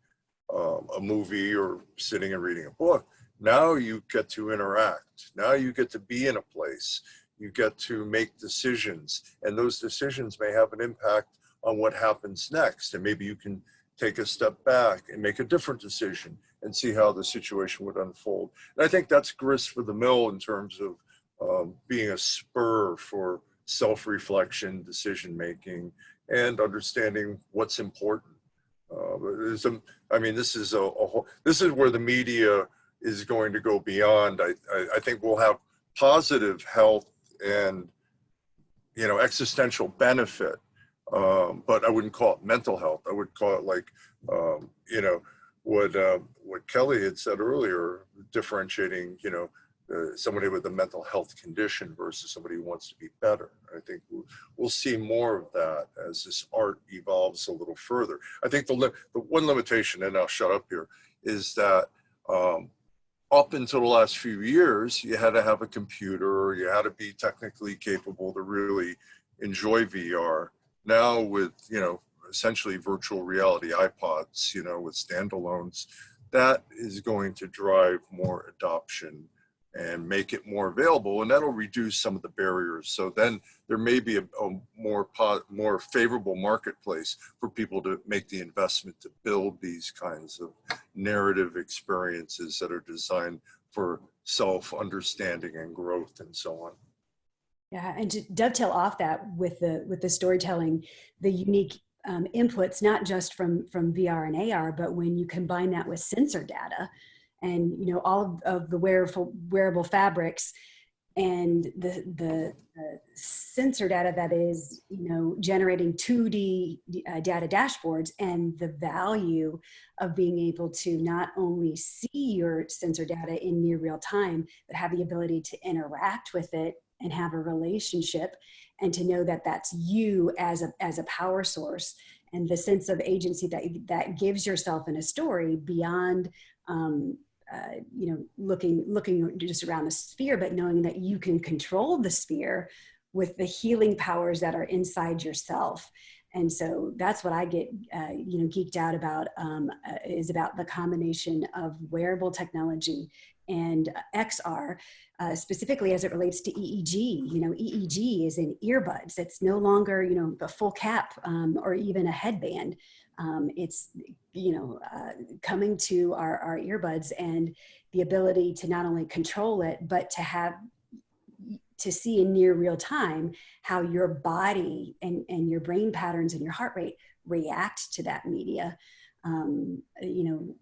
a movie or sitting and reading a book, now you get to interact. Now you get to be in a place. You get to make decisions, and those decisions may have an impact on what happens next. And maybe you can take a step back and make a different decision and see how the situation would unfold. And I think that's grist for the mill in terms of being a spur for self-reflection, decision-making, and understanding what's important. This is where the media is going to go beyond. I think we'll have positive health and, you know, existential benefit, but I wouldn't call it mental health. I would call it like, you know, what Kelli had said earlier, differentiating, you know, somebody with a mental health condition versus somebody who wants to be better. I think we'll see more of that as this art evolves a little further. I think the one limitation, and I'll shut up here, is that up until the last few years, you had to have a computer, or you had to be technically capable to really enjoy VR. Now with, you know, essentially virtual reality iPods, you know, with standalones, that is going to drive more adoption and make it more available, and that'll reduce some of the barriers. So then there may be a more favorable marketplace for people to make the investment to build these kinds of narrative experiences that are designed for self-understanding and growth and so on. Yeah, and to dovetail off that with the storytelling, the unique inputs, not just from VR and AR, but when you combine that with sensor data, and you know, all of the wearable fabrics and the sensor data that is, you know, generating 2D data dashboards, and the value of being able to not only see your sensor data in near real time, but have the ability to interact with it and have a relationship, and to know that that's you as a power source, and the sense of agency that gives yourself in a story beyond you know, looking just around the sphere, but knowing that you can control the sphere with the healing powers that are inside yourself. And so that's what I get, you know, geeked out about, is about the combination of wearable technology and XR, specifically as it relates to EEG. You know, EEG is in earbuds. It's no longer, you know, the full cap or even a headband. It's, you know, coming to our earbuds, and the ability to not only control it, but to see in near real time how your body and your brain patterns and your heart rate react to that media. You know,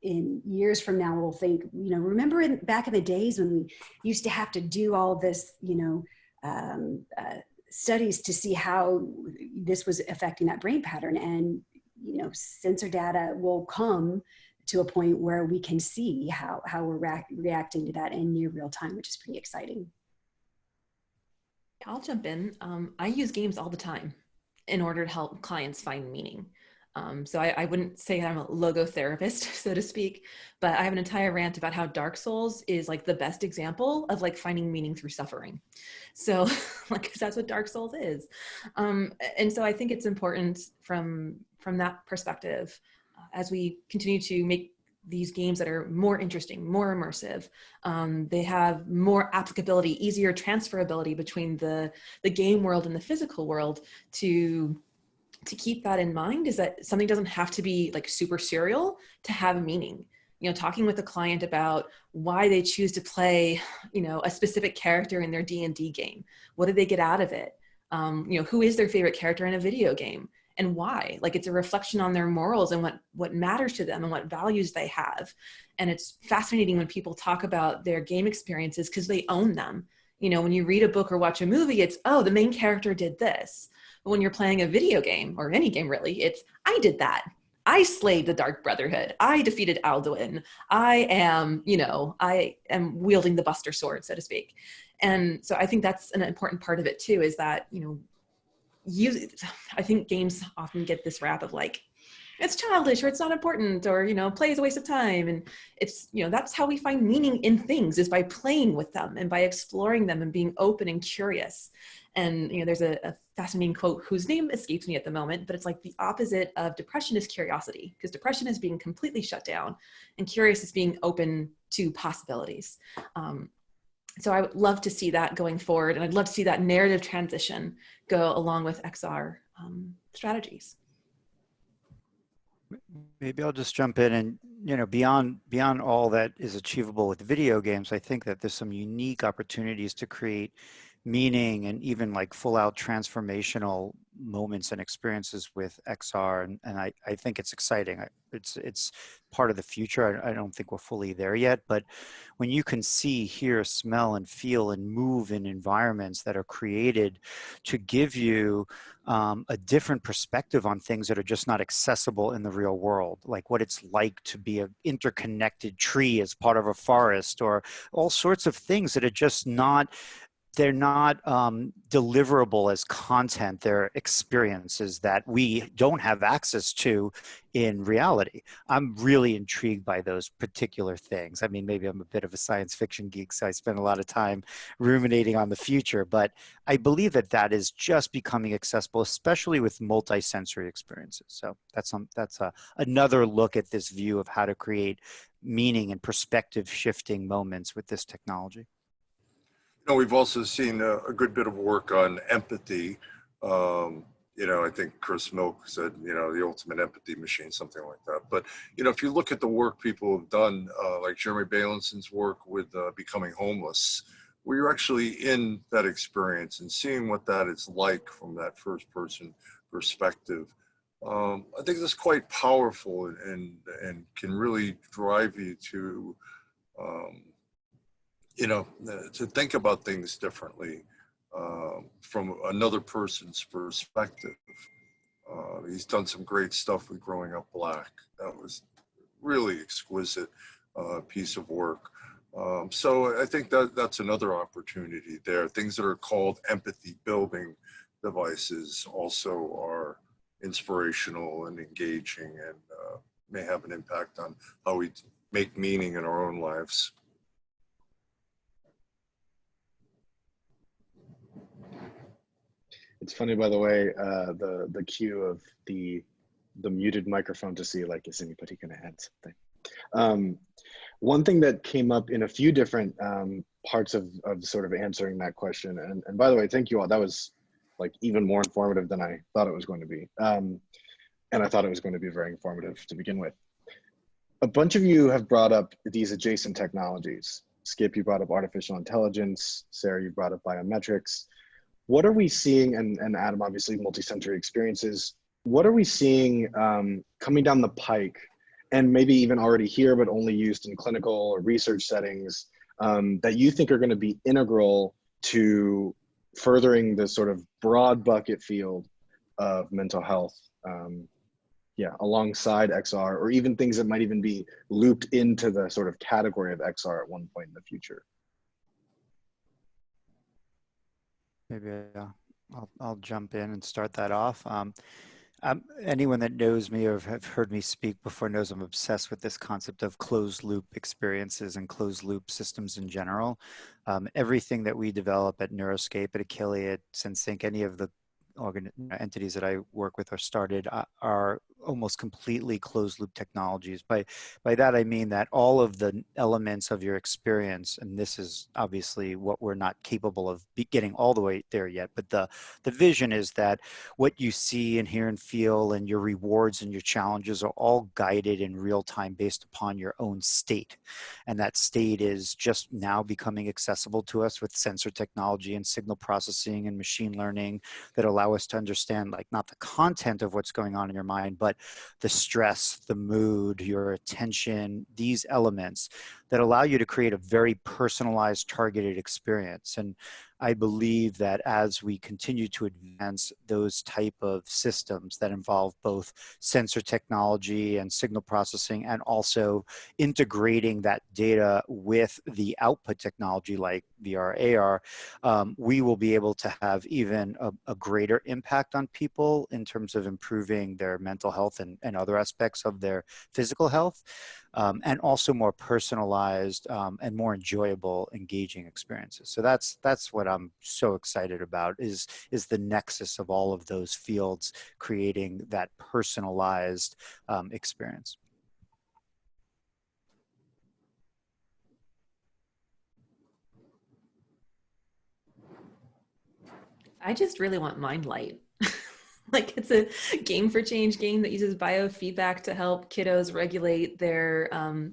in years from now, we'll think, you know, remember back in the days when we used to have to do all this, you know, studies to see how this was affecting that brain pattern. And, you know, sensor data will come to a point where we can see how we're reacting to that in near real time, which is pretty exciting. I'll jump in. I use games all the time in order to help clients find meaning. So I wouldn't say I'm a logotherapist, so to speak, but I have an entire rant about how Dark Souls is like the best example of like finding meaning through suffering. So like, 'cause that's what Dark Souls is. And so I think it's important from that perspective, as we continue to make these games that are more interesting, more immersive. They have more applicability, easier transferability between the game world and the physical world. To keep that in mind is that something doesn't have to be like super serial to have meaning. You know, talking with a client about why they choose to play, you know, a specific character in their D&D game. What did they get out of it? You know, who is their favorite character in a video game, and why? Like, it's a reflection on their morals and what matters to them and what values they have. And it's fascinating when people talk about their game experiences because they own them. You know, when you read a book or watch a movie, it's, oh, the main character did this. But when you're playing a video game, or any game really, it's, I did that. I slayed the Dark Brotherhood. I defeated Alduin. I am wielding the Buster Sword, so to speak. And so I think that's an important part of it too, is that, you know, I think games often get this rap of like, it's childish, or it's not important, or, you know, play is a waste of time. And it's, you know, that's how we find meaning in things, is by playing with them and by exploring them and being open and curious. And, you know, there's a fascinating quote whose name escapes me at the moment, but it's like, the opposite of depression is curiosity, because depression is being completely shut down and curious is being open to possibilities. So I would love to see that going forward. And I'd love to see that narrative transition go along with XR strategies. Maybe I'll just jump in and, you know, beyond all that is achievable with video games, I think that there's some unique opportunities to create meaning and even like full out transformational moments and experiences with XR. And I think it's exciting. It's part of the future. I don't think we're fully there yet, but when you can see, hear, smell, and feel and move in environments that are created to give you a different perspective on things that are just not accessible in the real world, like what it's like to be an interconnected tree as part of a forest, or all sorts of things that are just not, they're not deliverable as content. They're experiences that we don't have access to in reality. I'm really intrigued by those particular things. I mean, maybe I'm a bit of a science fiction geek, so I spend a lot of time ruminating on the future, but I believe that that is just becoming accessible, especially with multi-sensory experiences. So that's another look at this view of how to create meaning and perspective shifting moments with this technology. We've also seen a good bit of work on empathy. I think Chris Milk said, the ultimate empathy machine, something like that. But, if you look at the work people have done, like Jeremy Bailenson work with Becoming Homeless, where you're actually in that experience and seeing what that is like from that first person perspective. I think that's quite powerful and can really drive you to, to think about things differently from another person's perspective. He's done some great stuff with Growing Up Black. That was really exquisite piece of work. So I think that's another opportunity there. Things that are called empathy building devices also are inspirational and engaging and may have an impact on how we make meaning in our own lives. It's funny, by the way, the cue of the muted microphone to see like, is anybody going to add something? One thing that came up in a few different parts of sort of answering that question, and by the way, thank you all. That was like even more informative than I thought it was going to be. And I thought it was going to be very informative to begin with. A bunch of you have brought up these adjacent technologies. Skip, you brought up artificial intelligence. Sarah, you brought up biometrics. What are we seeing, and Adam, obviously multi-sensory experiences, what are we seeing coming down the pike, and maybe even already here, but only used in clinical or research settings, that you think are going to be integral to furthering the sort of broad bucket field of mental health, alongside XR, or even things that might even be looped into the sort of category of XR at one point in the future? Maybe I'll jump in and start that off. Anyone that knows me or have heard me speak before knows I'm obsessed with this concept of closed loop experiences and closed loop systems in general. Everything that we develop at Neuroscape, at Kelli, at SenSync, any of the entities that I work with or started are almost completely closed loop technologies. By that, I mean that all of the elements of your experience, and this is obviously what we're not capable of getting all the way there yet, but the vision is that what you see and hear and feel and your rewards and your challenges are all guided in real time based upon your own state. And that state is just now becoming accessible to us with sensor technology and signal processing and machine learning that allow us to understand, like, not the content of what's going on in your mind, but the stress, the mood, your attention, these elements that allow you to create a very personalized, targeted experience. And I believe that as we continue to advance those type of systems that involve both sensor technology and signal processing, and also integrating that data with the output technology like VR, AR, we will be able to have even a greater impact on people in terms of improving their mental health and other aspects of their physical health. And also more personalized and more enjoyable, engaging experiences. So that's what I'm so excited about, is the nexus of all of those fields, creating that personalized experience. I just really want Mind Light. Like, it's a game for change game that uses biofeedback to help kiddos regulate their,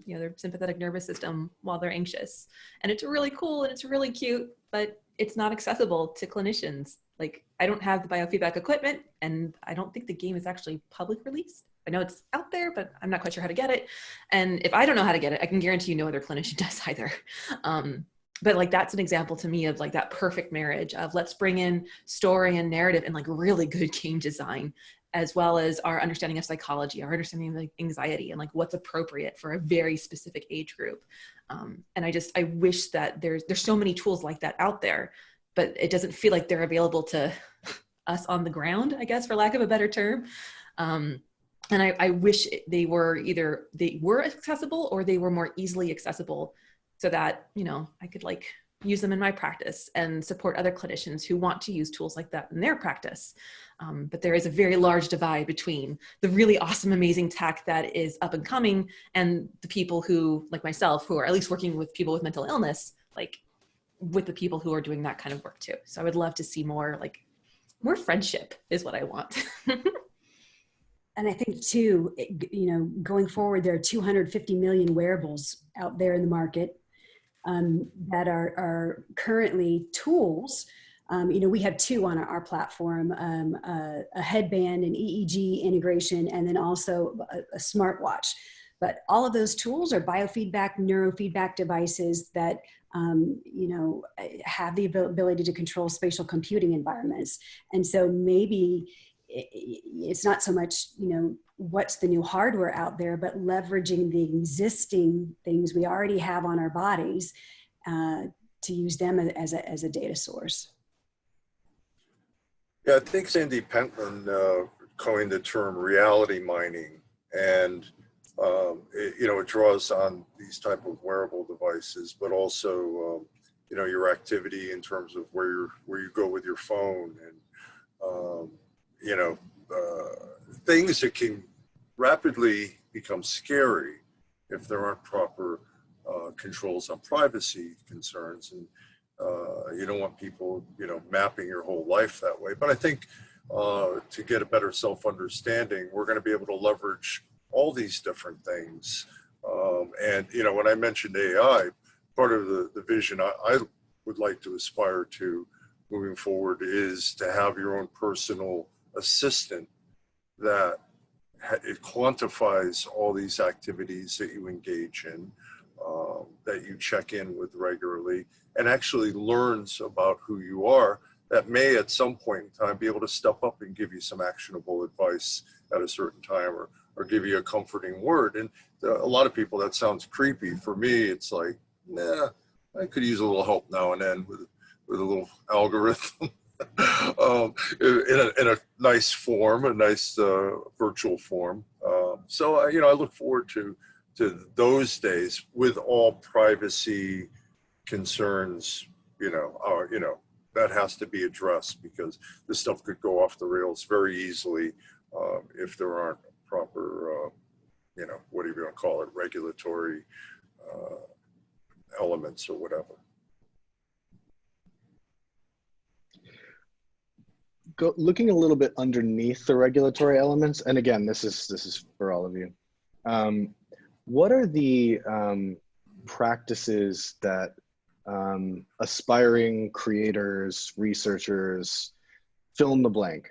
their sympathetic nervous system while they're anxious. And it's really cool and it's really cute, but it's not accessible to clinicians. Like, I don't have the biofeedback equipment, and I don't think the game is actually public released. I know it's out there, but I'm not quite sure how to get it. And if I don't know how to get it, I can guarantee you no other clinician does either. But like, that's an example to me of like that perfect marriage of let's bring in story and narrative and like really good game design, as well as our understanding of psychology, our understanding of like anxiety and like what's appropriate for a very specific age group. And I wish that there's so many tools like that out there, but it doesn't feel like they're available to us on the ground, I guess, for lack of a better term. And I wish they were accessible or they were more easily accessible, so that, you know, I could like use them in my practice and support other clinicians who want to use tools like that in their practice. But there is a very large divide between the really awesome, amazing tech that is up and coming and the people who, like myself, who are at least working with people with mental illness, like with the people who are doing that kind of work too. So I would love to see more friendship is what I want. And I think too, you know, going forward, there are 250 million wearables out there in the market that are currently tools. You know, we have two on our platform, a headband, an EEG integration, and then also a smartwatch. But all of those tools are biofeedback, neurofeedback devices that, you know, have the ability to control spatial computing environments. And so maybe it's not so much, you know, what's the new hardware out there, but leveraging the existing things we already have on our bodies to use them as a data source. Yeah, I think Sandy Pentland coined the term reality mining, and it draws on these type of wearable devices, but also your activity in terms of where you go with your phone, and things that can rapidly become scary if there aren't proper controls on privacy concerns, and you don't want people mapping your whole life that way. But I think to get a better self-understanding, we're going to be able to leverage all these different things. And when I mentioned AI, part of the vision I would like to aspire to moving forward is to have your own personal assistant that it quantifies all these activities that you engage in, that you check in with regularly, and actually learns about who you are, that may at some point in time be able to step up and give you some actionable advice at a certain time, or give you a comforting word. And a lot of people, that sounds creepy. For me, it's like, nah, I could use a little help now and then with a little algorithm. in a nice form, a nice virtual form. So I look forward to those days with all privacy concerns. That has to be addressed, because this stuff could go off the rails very easily if there aren't proper, what do you want to call it, regulatory elements or whatever. Looking a little bit underneath the regulatory elements, and again, this is for all of you. What are the practices that aspiring creators, researchers, fill in the blank,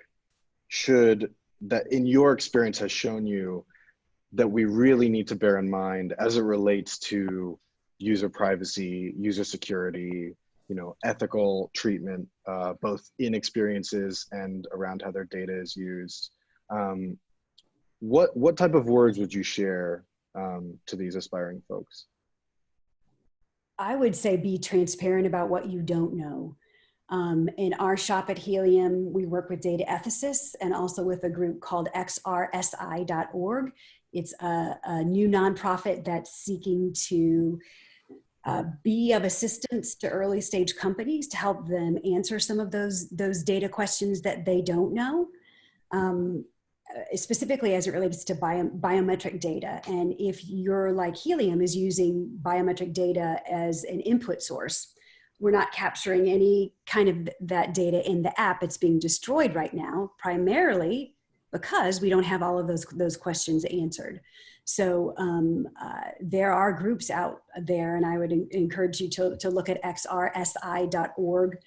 that in your experience has shown you that we really need to bear in mind as it relates to user privacy, user security, ethical treatment, both in experiences and around how their data is used? What type of words would you share to these aspiring folks? I would say be transparent about what you don't know. In our shop at Healium, we work with data ethicists and also with a group called xrsi.org. It's a new nonprofit that's seeking to be of assistance to early stage companies to help them answer some of those data questions that they don't know, specifically as it relates to biometric data. And if you're like Healium is using biometric data as an input source, we're not capturing any kind of that data in the app. It's being destroyed right now, primarily because we don't have all of those questions answered. So there are groups out there, and I would encourage you to look at xrsi.org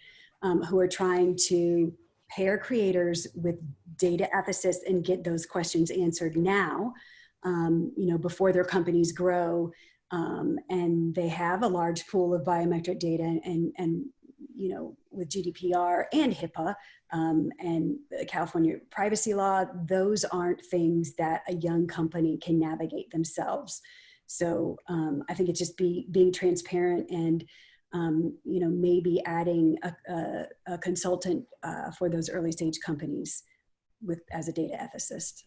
who are trying to pair creators with data ethicists and get those questions answered now, before their companies grow. And they have a large pool of biometric data and with GDPR and HIPAA and the California privacy law, those aren't things that a young company can navigate themselves. So I think it's just being transparent and, maybe adding a consultant for those early stage companies as a data ethicist.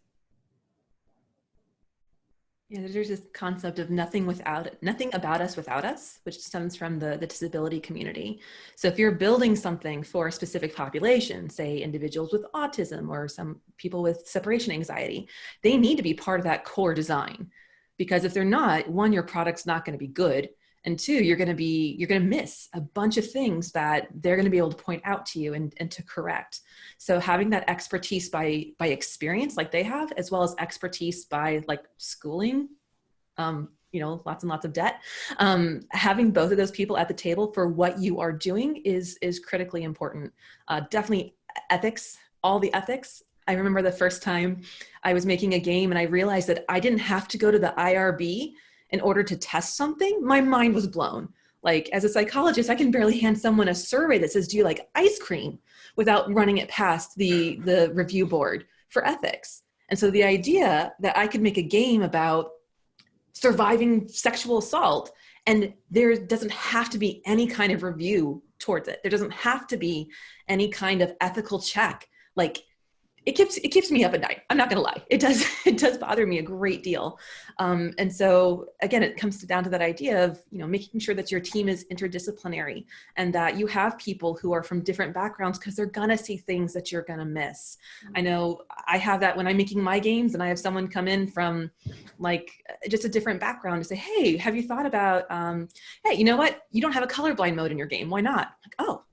Yeah, there's this concept of nothing about us without us, which stems from the disability community. So if you're building something for a specific population, say individuals with autism or some people with separation anxiety, they need to be part of that core design. Because if they're not, one, your product's not going to be good. And two, you're going to miss a bunch of things that they're going to be able to point out to you and to correct. So having that expertise by experience like they have, as well as expertise by like schooling, lots and lots of debt, having both of those people at the table for what you are doing is critically important. Definitely ethics, all the ethics. I remember the first time I was making a game and I realized that I didn't have to go to the IRB in order to test something. My mind was blown. Like as a psychologist, I can barely hand someone a survey that says, do you like ice cream, without running it past the review board for ethics. And so the idea that I could make a game about surviving sexual assault and there doesn't have to be any kind of review towards it. There doesn't have to be any kind of ethical check. Like it keeps me up at night. I'm not going to lie. It does bother me a great deal. And so again, it comes down to that idea of, making sure that your team is interdisciplinary and that you have people who are from different backgrounds because they're going to see things that you're going to miss. I know I have that when I'm making my games and I have someone come in from like just a different background to say, hey, have you thought about, hey, you know what? You don't have a colorblind mode in your game. Why not? Like, oh,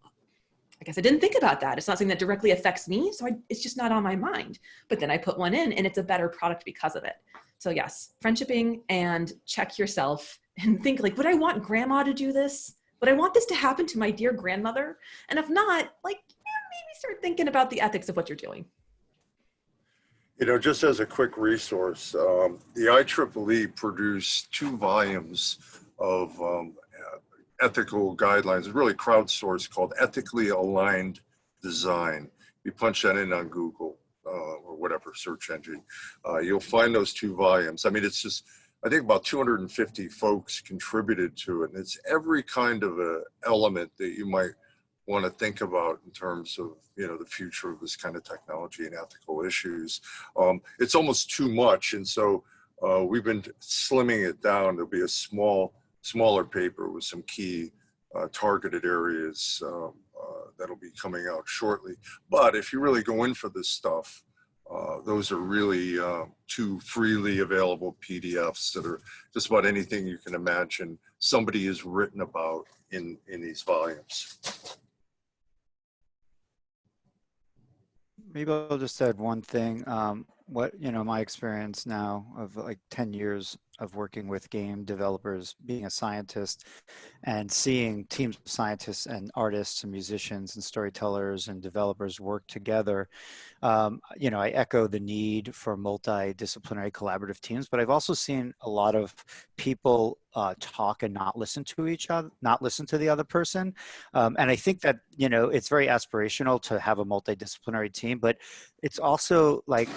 I guess I didn't think about that. It's not something that directly affects me, so it's just not on my mind. But then I put one in and it's a better product because of it. So yes, friendshipping and check yourself and think like, would I want grandma to do this? Would I want this to happen to my dear grandmother? And if not, like, maybe start thinking about the ethics of what you're doing. Just as a quick resource, the IEEE produced 2 volumes of ethical guidelines, really crowdsourced, called Ethically Aligned Design. You punch that in on Google or whatever search engine, you'll find those 2 volumes. I mean, it's just, I think about 250 folks contributed to it. And it's every kind of a element that you might want to think about in terms of, the future of this kind of technology and ethical issues. It's almost too much. And so we've been slimming it down. There'll be a smaller paper with some key targeted areas that'll be coming out shortly. But if you really go in for this stuff, those are really 2 freely available PDFs that are just about anything you can imagine somebody has written about in these volumes. Maybe I'll just add one thing. My experience now of like 10 years of working with game developers, being a scientist and seeing teams of scientists and artists and musicians and storytellers and developers work together. I echo the need for multidisciplinary collaborative teams, but I've also seen a lot of people talk and not listen to each other, not listen to the other person. And I think that, it's very aspirational to have a multidisciplinary team, but it's also like,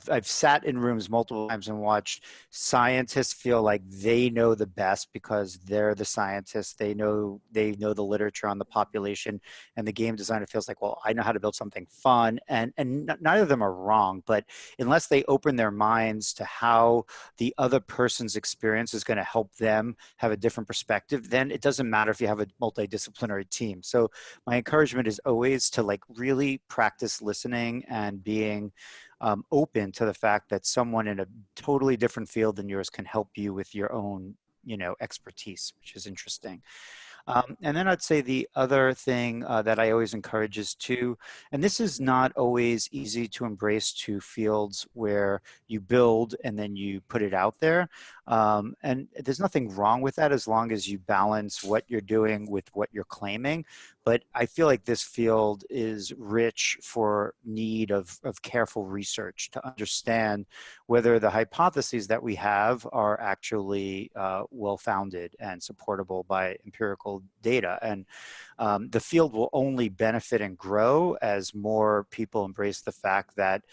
I've sat in rooms multiple times and watched scientists feel like they know the best because they're the scientists. They know the literature on the population, and the game designer feels like, well, I know how to build something fun. And neither of them are wrong, but unless they open their minds to how the other person's experience is going to help them have a different perspective, then it doesn't matter if you have a multidisciplinary team. So my encouragement is always to like really practice listening and being open to the fact that someone in a totally different field than yours can help you with your own, expertise, which is interesting. And then I'd say the other thing that I always encourage is to, and this is not always easy to embrace, to fields where you build and then you put it out there. And there's nothing wrong with that as long as you balance what you're doing with what you're claiming. But I feel like this field is rich for need of careful research to understand whether the hypotheses that we have are actually well-founded and supportable by empirical data. And the field will only benefit and grow as more people embrace the fact that,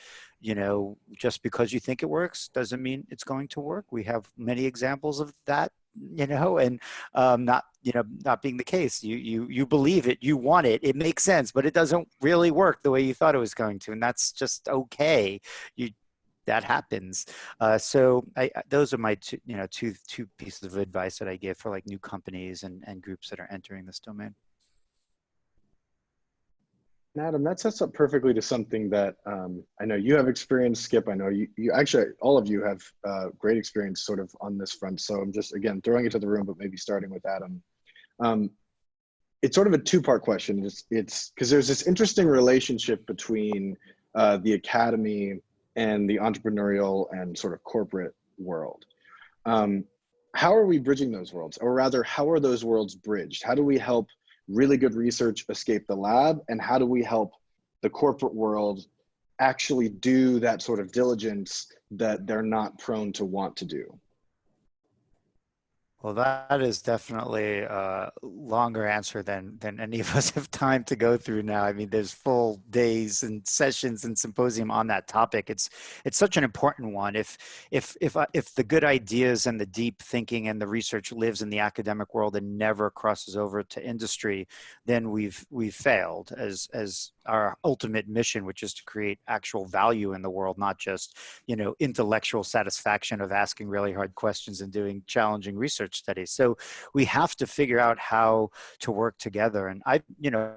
you know, just because you think it works doesn't mean it's going to work. We have many examples of that, you know, and not being the case. You believe it, you want it, it makes sense, but it doesn't really work the way you thought it was going to, and that's just okay. That happens. So those are my two pieces of advice that I give for like new companies and groups that are entering this domain. Adam, that sets up perfectly to something that I know you have experience, Skip. I know you actually, all of you have great experience sort of on this front. So I'm just, again, throwing it to the room, but maybe starting with Adam. It's sort of a two-part question. It's because there's this interesting relationship between the academy and the entrepreneurial and sort of corporate world. How are we bridging those worlds? Or rather, how are those worlds bridged? How do we help really good research escape the lab? And how do we help the corporate world actually do that sort of diligence that they're not prone to want to do? Well, that is definitely a longer answer than any of us have time to go through now. I mean, there's full days and sessions and symposium on that topic. It's such an important one. If the good ideas and the deep thinking and the research lives in the academic world and never crosses over to industry, then we've failed as our ultimate mission, which is to create actual value in the world, not just, you know, intellectual satisfaction of asking really hard questions and doing challenging research studies. So we have to figure out how to work together. And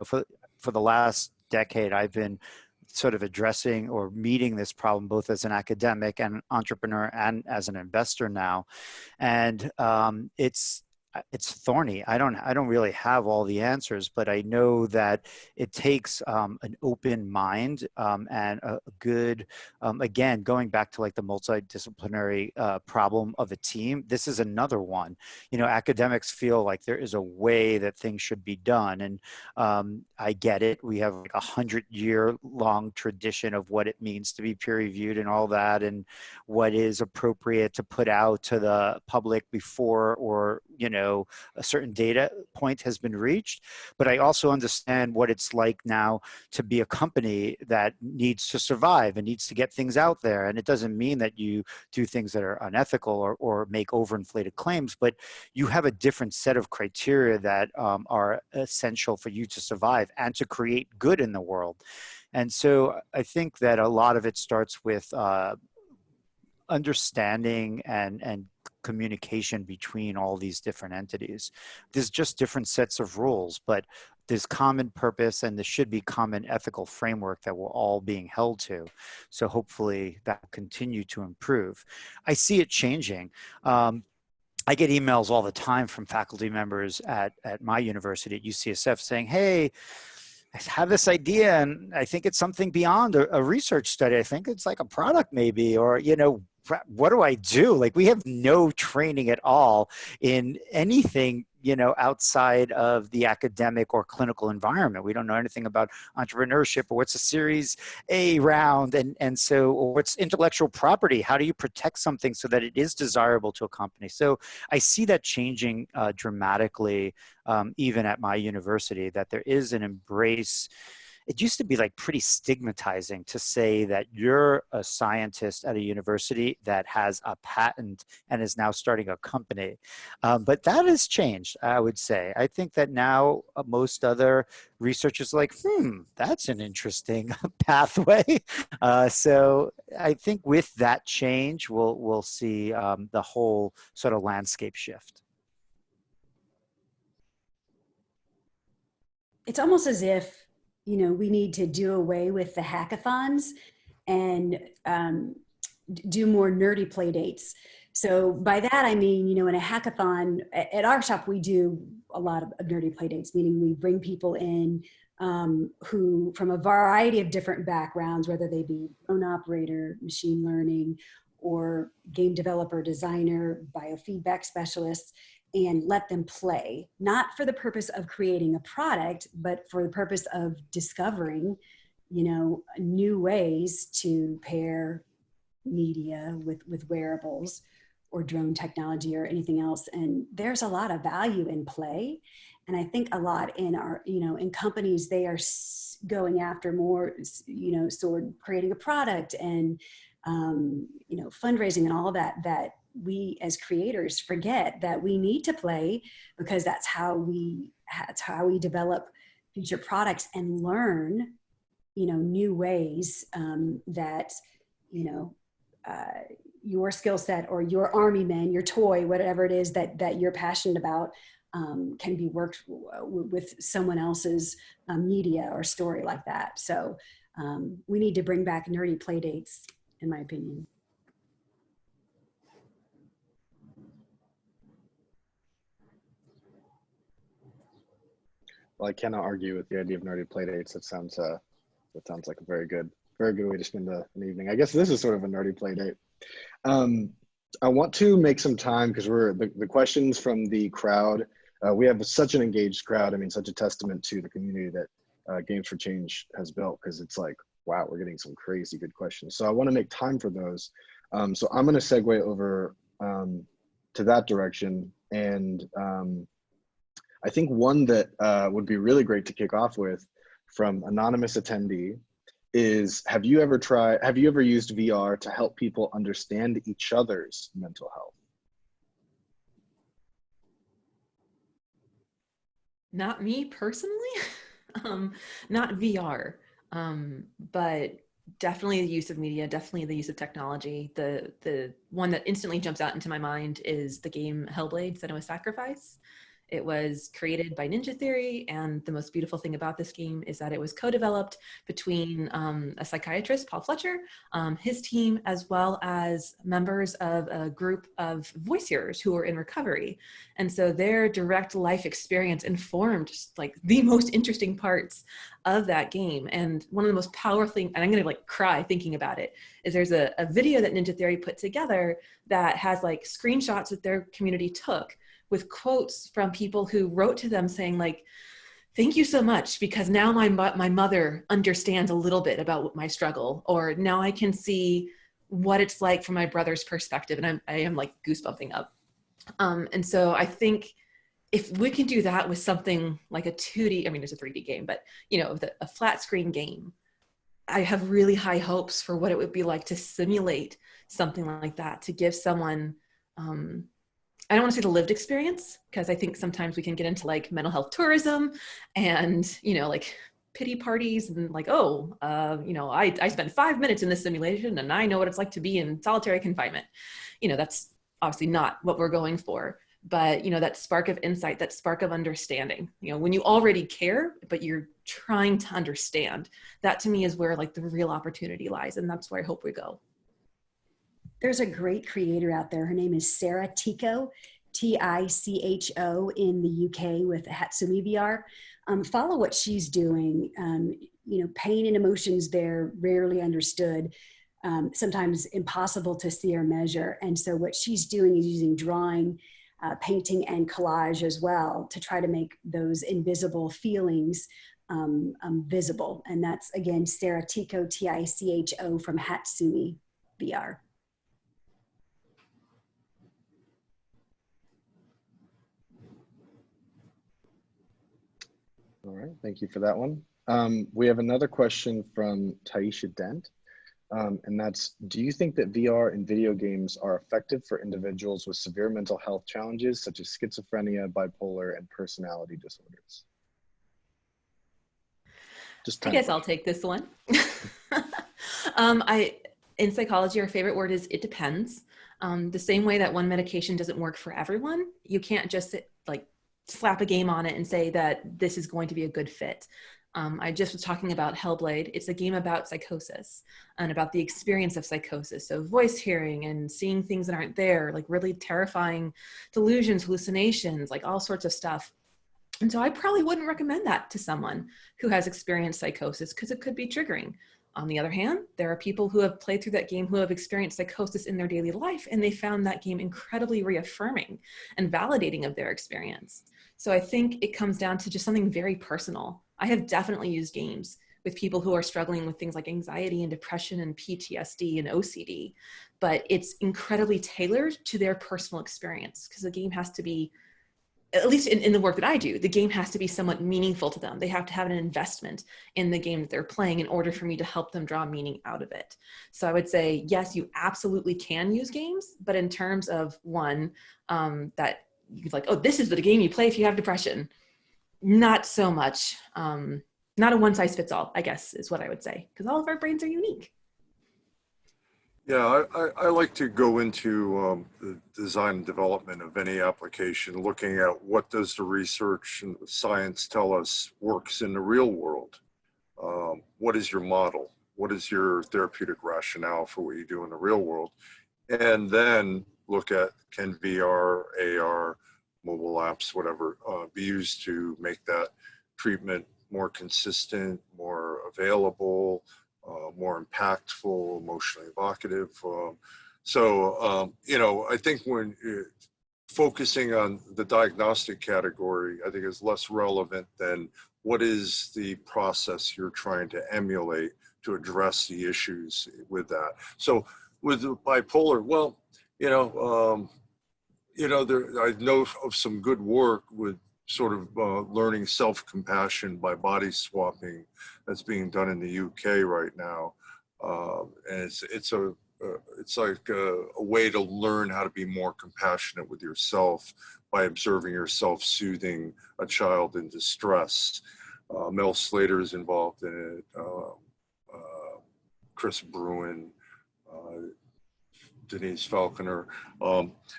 for the last decade, I've been sort of addressing or meeting this problem both as an academic and entrepreneur and as an investor now. And it's thorny. I don't really have all the answers, but I know that it takes an open mind and a good, again, going back to like the multidisciplinary problem of a team. This is another one. You know, academics feel like there is a way that things should be done, and I get it. We have like 100-year-long tradition of what it means to be peer-reviewed and all that, and what is appropriate to put out to the public before, or a certain data point has been reached. But I also understand what it's like now to be a company that needs to survive and needs to get things out there. And it doesn't mean that you do things that are unethical or make overinflated claims, but you have a different set of criteria that are essential for you to survive and to create good in the world. And so I think that a lot of it starts with understanding and communication between all these different entities. There's just different sets of rules, but there's common purpose and there should be common ethical framework that we're all being held to. So hopefully that will continue to improve. I see it changing. I get emails all the time from faculty members at my university at UCSF saying, hey, I have this idea and I think it's something beyond a research study. I think it's like a product maybe, or, what do I do? Like, we have no training at all in anything, outside of the academic or clinical environment. We don't know anything about entrepreneurship or what's a Series A round. And so what's intellectual property? How do you protect something so that it is desirable to a company? So I see that changing dramatically, even at my university, that there is an embrace. It used to be like pretty stigmatizing to say that you're a scientist at a university that has a patent and is now starting a company. But that has changed, I would say. I think that now most other researchers are like, that's an interesting pathway. So I think with that change, we'll see the whole sort of landscape shift. It's almost as if we need to do away with the hackathons and do more nerdy play dates. So by that, I mean, in a hackathon, at our shop, we do a lot of nerdy play dates, meaning we bring people in who, from a variety of different backgrounds, whether they be own operator, machine learning, or game developer, designer, biofeedback specialists, and let them play, not for the purpose of creating a product, but for the purpose of discovering, new ways to pair media with wearables or drone technology or anything else. And there's a lot of value in play. And I think a lot in our, in companies, they are going after more, sort of creating a product and, fundraising and all that we as creators forget that we need to play, because that's how we develop future products and learn, new ways that, your skill set or your army men, your toy, whatever it is that you're passionate about, can be worked with someone else's media or story like that. So we need to bring back nerdy play dates, in my opinion. Well, I cannot argue with the idea of nerdy play dates. That sounds like a very good way to spend an evening. I guess this is sort of a nerdy play date. I want to make some time, because the questions from the crowd, we have such an engaged crowd. I mean, such a testament to the community that Games for Change has built, because it's like, wow, we're getting some crazy good questions. So I want to make time for those. So I'm going to segue over to that direction. And I think one that would be really great to kick off with from anonymous attendee is, have you ever used VR to help people understand each other's mental health? Not me personally, not VR, but definitely the use of media, definitely the use of technology. The one that instantly jumps out into my mind is the game Hellblade: Senua's Sacrifice. It was created by Ninja Theory, and the most beautiful thing about this game is that it was co-developed between a psychiatrist, Paul Fletcher, his team, as well as members of a group of voice hearers who were in recovery. And so their direct life experience informed just like the most interesting parts of that game. And one of the most powerful things, and I'm gonna like cry thinking about it, is there's a video that Ninja Theory put together that has like screenshots that their community took with quotes from people who wrote to them saying like, thank you so much, because now my mother understands a little bit about my struggle, or now I can see what it's like from my brother's perspective. And I am like goosebumping up. And so I think if we can do that with something like a 2D, I mean, it's a 3D game, but a flat screen game, I have really high hopes for what it would be like to simulate something like that, to give someone, I don't want to say the lived experience, because I think sometimes we can get into like mental health tourism and, like pity parties and like, I spent 5 minutes in this simulation and I know what it's like to be in solitary confinement. That's obviously not what we're going for, but that spark of insight, that spark of understanding, when you already care, but you're trying to understand, that to me is where like the real opportunity lies. And that's where I hope we go. There's a great creator out there. Her name is Sarah Ticho, Ticho, in the UK with Hatsumi VR. Follow what she's doing. Pain and emotions, they're rarely understood, sometimes impossible to see or measure. And so what she's doing is using drawing, painting, and collage as well to try to make those invisible feelings visible. And that's, again, Sarah Ticho, Ticho, from Hatsumi VR. All right, thank you for that one. We have another question from Taisha Dent, and that's, do you think that VR and video games are effective for individuals with severe mental health challenges such as schizophrenia, bipolar, and personality disorders? I guess I'll take this one. In psychology, our favorite word is it depends. The same way that one medication doesn't work for everyone, you can't just like slap a game on it and say that this is going to be a good fit. I just was talking about Hellblade. It's a game about psychosis and about the experience of psychosis. So voice hearing and seeing things that aren't there, like really terrifying delusions, hallucinations, like all sorts of stuff. And so I probably wouldn't recommend that to someone who has experienced psychosis, because it could be triggering. On the other hand, there are people who have played through that game who have experienced psychosis in their daily life, and they found that game incredibly reaffirming and validating of their experience. So I think it comes down to just something very personal. I have definitely used games with people who are struggling with things like anxiety and depression and PTSD and OCD, but it's incredibly tailored to their personal experience, because the game has to be, at least in the work that I do, the game has to be somewhat meaningful to them. They have to have an investment in the game that they're playing in order for me to help them draw meaning out of it. So I would say, yes, you absolutely can use games, but in terms of one, that you're like, oh, this is the game you play if you have depression. Not so much. Not a one size fits all, I guess, is what I would say, because all of our brains are unique. Yeah, I like to go into the design and development of any application, looking at what does the research and the science tell us works in the real world. What is your model? What is your therapeutic rationale for what you do in the real world? And then look at, can VR, AR, mobile apps, whatever, be used to make that treatment more consistent, more available, more impactful, emotionally evocative. I think when focusing on the diagnostic category, I think is less relevant than what is the process you're trying to emulate to address the issues with that. So with bipolar, well, I know of some good work with sort of learning self-compassion by body swapping that's being done in the UK right now, and it's like a way to learn how to be more compassionate with yourself by observing yourself soothing a child in distress. Mel Slater is involved in it, Chris Bruin, Denise Falconer.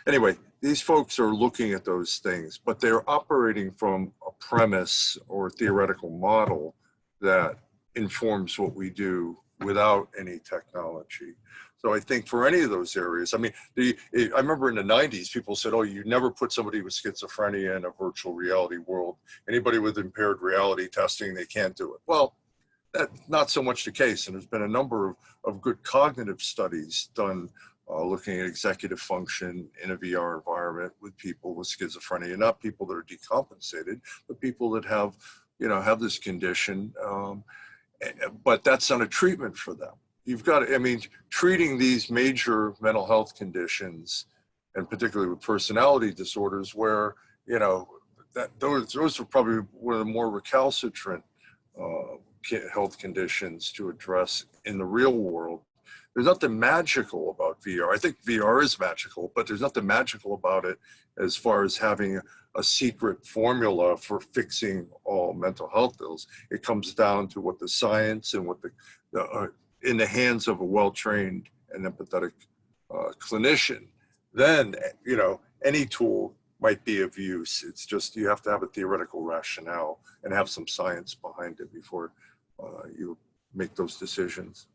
Anyway, these folks are looking at those things, but they're operating from a premise or theoretical model that informs what we do without any technology. So I think for any of those areas, I mean, I remember in the 90s, people said, oh, you never put somebody with schizophrenia in a virtual reality world. Anybody with impaired reality testing, they can't do it. Well, that's not so much the case. And there's been a number of good cognitive studies done looking at executive function in a VR environment with people with schizophrenia, not people that are decompensated, but people that have this condition, but that's not a treatment for them. You've got, I mean, treating these major mental health conditions, and particularly with personality disorders, where, those are probably one of the more recalcitrant health conditions to address in the real world. There's nothing magical about VR. I think VR is magical, but there's nothing magical about it as far as having a secret formula for fixing all mental health ills. It comes down to what the science and what in the hands of a well-trained and empathetic clinician, then, any tool might be of use. It's just, you have to have a theoretical rationale and have some science behind it before you make those decisions.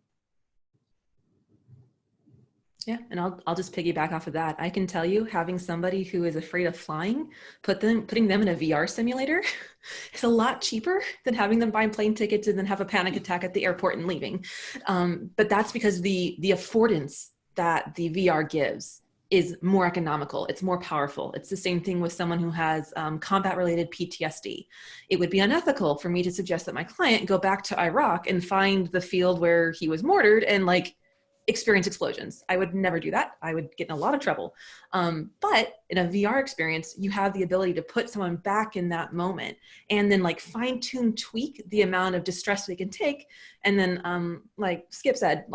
Yeah, and I'll just piggyback off of that. I can tell you, having somebody who is afraid of flying, putting them in a VR simulator is a lot cheaper than having them buy plane tickets and then have a panic attack at the airport and leaving. But that's because the affordance that the VR gives is more economical. It's more powerful. It's the same thing with someone who has combat-related PTSD. It would be unethical for me to suggest that my client go back to Iraq and find the field where he was mortared and experience explosions. I would never do that. I would get in a lot of trouble. But in a VR experience, you have the ability to put someone back in that moment and then fine tune, tweak the amount of distress they can take. And then like Skip said,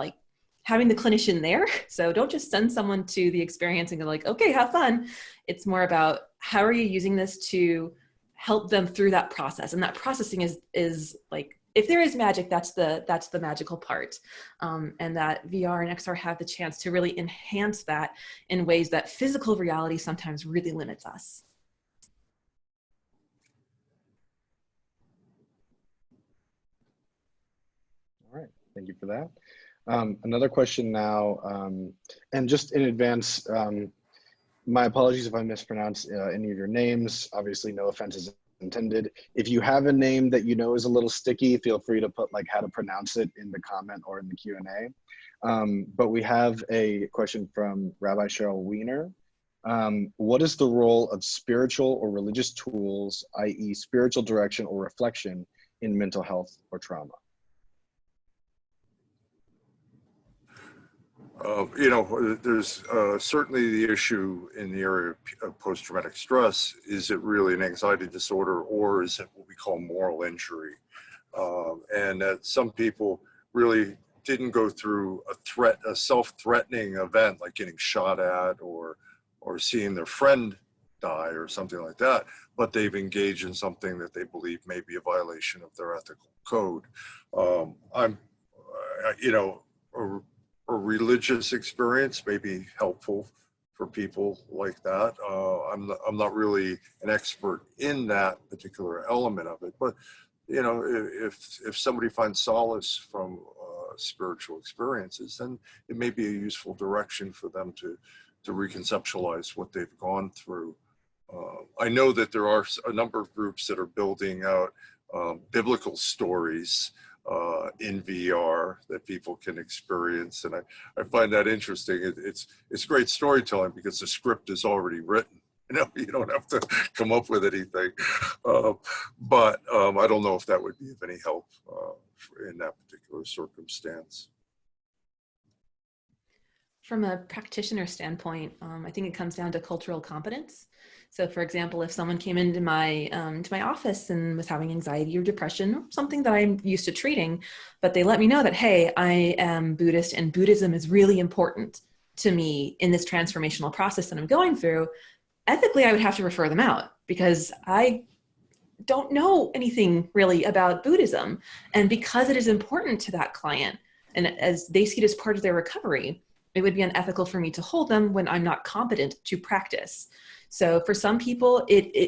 having the clinician there. So don't just send someone to the experience and go okay, have fun. It's more about how are you using this to help them through that process. And that processing is if there is magic, that's the magical part. And that VR and XR have the chance to really enhance that in ways that physical reality sometimes really limits us. All right, thank you for that. Another question now, and just in advance, my apologies if I mispronounce any of your names. Obviously, no offenses intended. If you have a name that you know is a little sticky, feel free to put like how to pronounce it in the comment or in the Q&A. But we have a question from Rabbi Cheryl Weiner. What is the role of spiritual or religious tools, i.e. spiritual direction or reflection, in mental health or trauma? You know, there's certainly the issue in the area of post-traumatic stress. Is it really an anxiety disorder, or is it what we call moral injury? And that some people really didn't go through a self-threatening event like getting shot at or seeing their friend die or something like that, but they've engaged in something that they believe may be a violation of their ethical code. You know, a religious experience may be helpful for people like that. I'm not really an expert in that particular element of it, but you know, if somebody finds solace from spiritual experiences, then it may be a useful direction for them to reconceptualize what they've gone through. I know that there are a number of groups that are building out biblical stories in VR that people can experience, and I find that interesting. It's great storytelling because the script is already written. You know, you don't have to come up with anything. But I don't know if that would be of any help in that particular circumstance. From a practitioner standpoint, I think it comes down to cultural competence. So for example, if someone came into my office and was having anxiety or depression, something that I'm used to treating, but they let me know that, hey, I am Buddhist and Buddhism is really important to me in this transformational process that I'm going through, ethically, I would have to refer them out because I don't know anything really about Buddhism. And because it is important to that client, and as they see it as part of their recovery, it would be unethical for me to hold them when I'm not competent to practice. So for some people,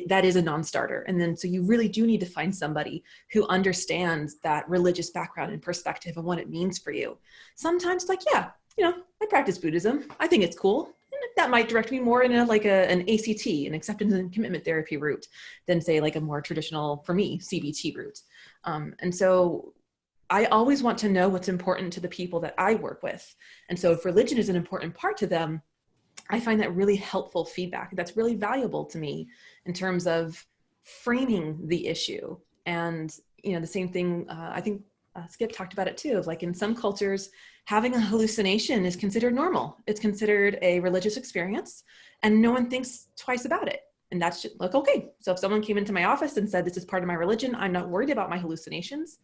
that is a non-starter. And then, so you really do need to find somebody who understands that religious background and perspective and what it means for you. Sometimes like, yeah, you know, I practice Buddhism. I think it's cool. And that might direct me more in an ACT, an acceptance and commitment therapy route, than say like a more traditional, for me, CBT route. And so I always want to know what's important to the people that I work with. And so if religion is an important part to them, I find that really helpful feedback. That's really valuable to me in terms of framing the issue. And, you know, the same thing, I think Skip talked about it too, of like in some cultures, having a hallucination is considered normal. It's considered a religious experience and no one thinks twice about it. And that's just like, okay, so if someone came into my office and said, this is part of my religion, I'm not worried about my hallucinations,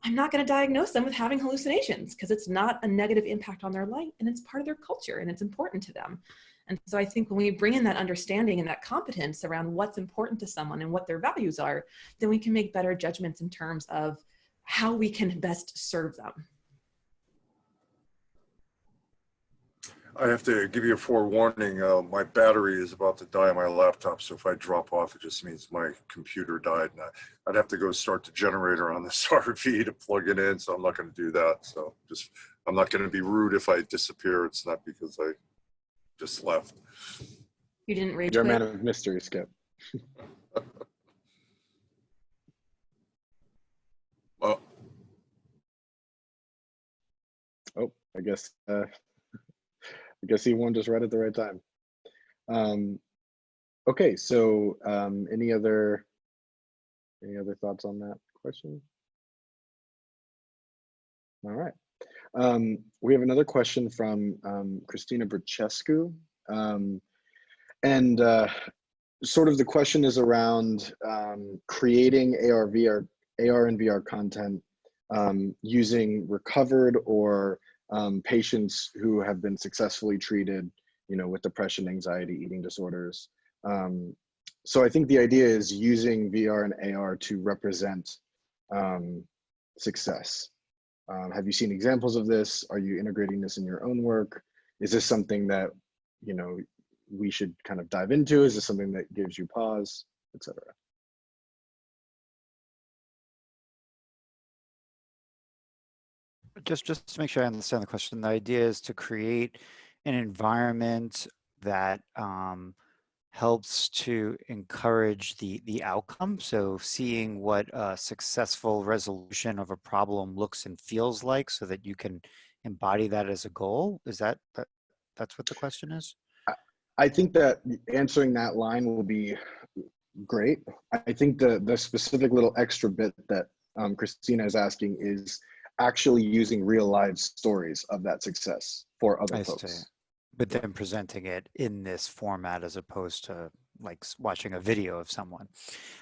I'm not going to diagnose them with having hallucinations because it's not a negative impact on their life and it's part of their culture and it's important to them. And so I think when we bring in that understanding and that competence around what's important to someone and what their values are, then we can make better judgments in terms of how we can best serve them. I have to give you a forewarning. My battery is about to die on my laptop, so if I drop off, it just means my computer died. And I'd have to go start the generator on this RV to plug it in, so I'm not going to do that. So I'm not going to be rude if I disappear. It's not because I just left. You didn't rage You're a quit? man of mystery, Skip. Well, Oh, I guess he won just right at the right time. Okay, so any other thoughts on that question? All right. We have another question from Christina Burchescu. And sort of the question is around creating AR and VR content using recovered or patients who have been successfully treated, you know, with depression, anxiety, eating disorders. So I think the idea is using VR and AR to represent success. Have you seen examples of this? Are you integrating this in your own work? Is this something that, you know, we should kind of dive into? Is this something that gives you pause, etc.? Just to make sure I understand the question, the idea is to create an environment that helps to encourage the outcome. So seeing what a successful resolution of a problem looks and feels like, so that you can embody that as a goal. Is that's what the question is? I think that answering that line will be great. I think the specific little extra bit that Christina is asking is actually using real live stories of that success for other folks. But then presenting it in this format as opposed to like watching a video of someone.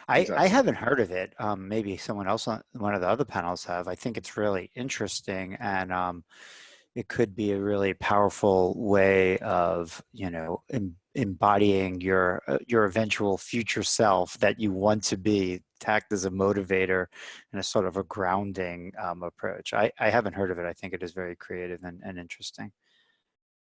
Exactly. I haven't heard of it. Maybe someone else on one of the other panels have. I think it's really interesting, and it could be a really powerful way of, embodying your eventual future self that you want to be, act as a motivator and a sort of a grounding approach. I haven't heard of it. I think it is very creative and interesting.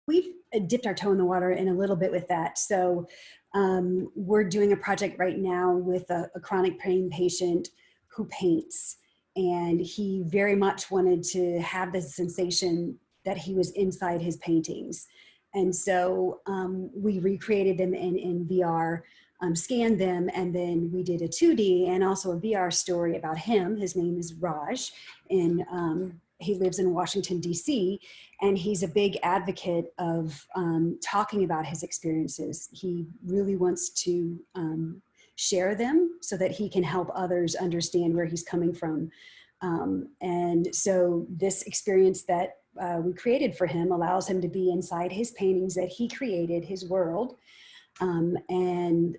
We've dipped our toe in the water in a little bit with that. So we're doing a project right now with a chronic pain patient who paints. And he very much wanted to have the sensation that he was inside his paintings. And so we recreated them in VR, scanned them, and then we did a 2D and also a VR story about him. His name is Raj, and he lives in Washington, D.C., and he's a big advocate of talking about his experiences. He really wants to share them so that he can help others understand where he's coming from. And so this experience that we created for him allows him to be inside his paintings that he created, his world. And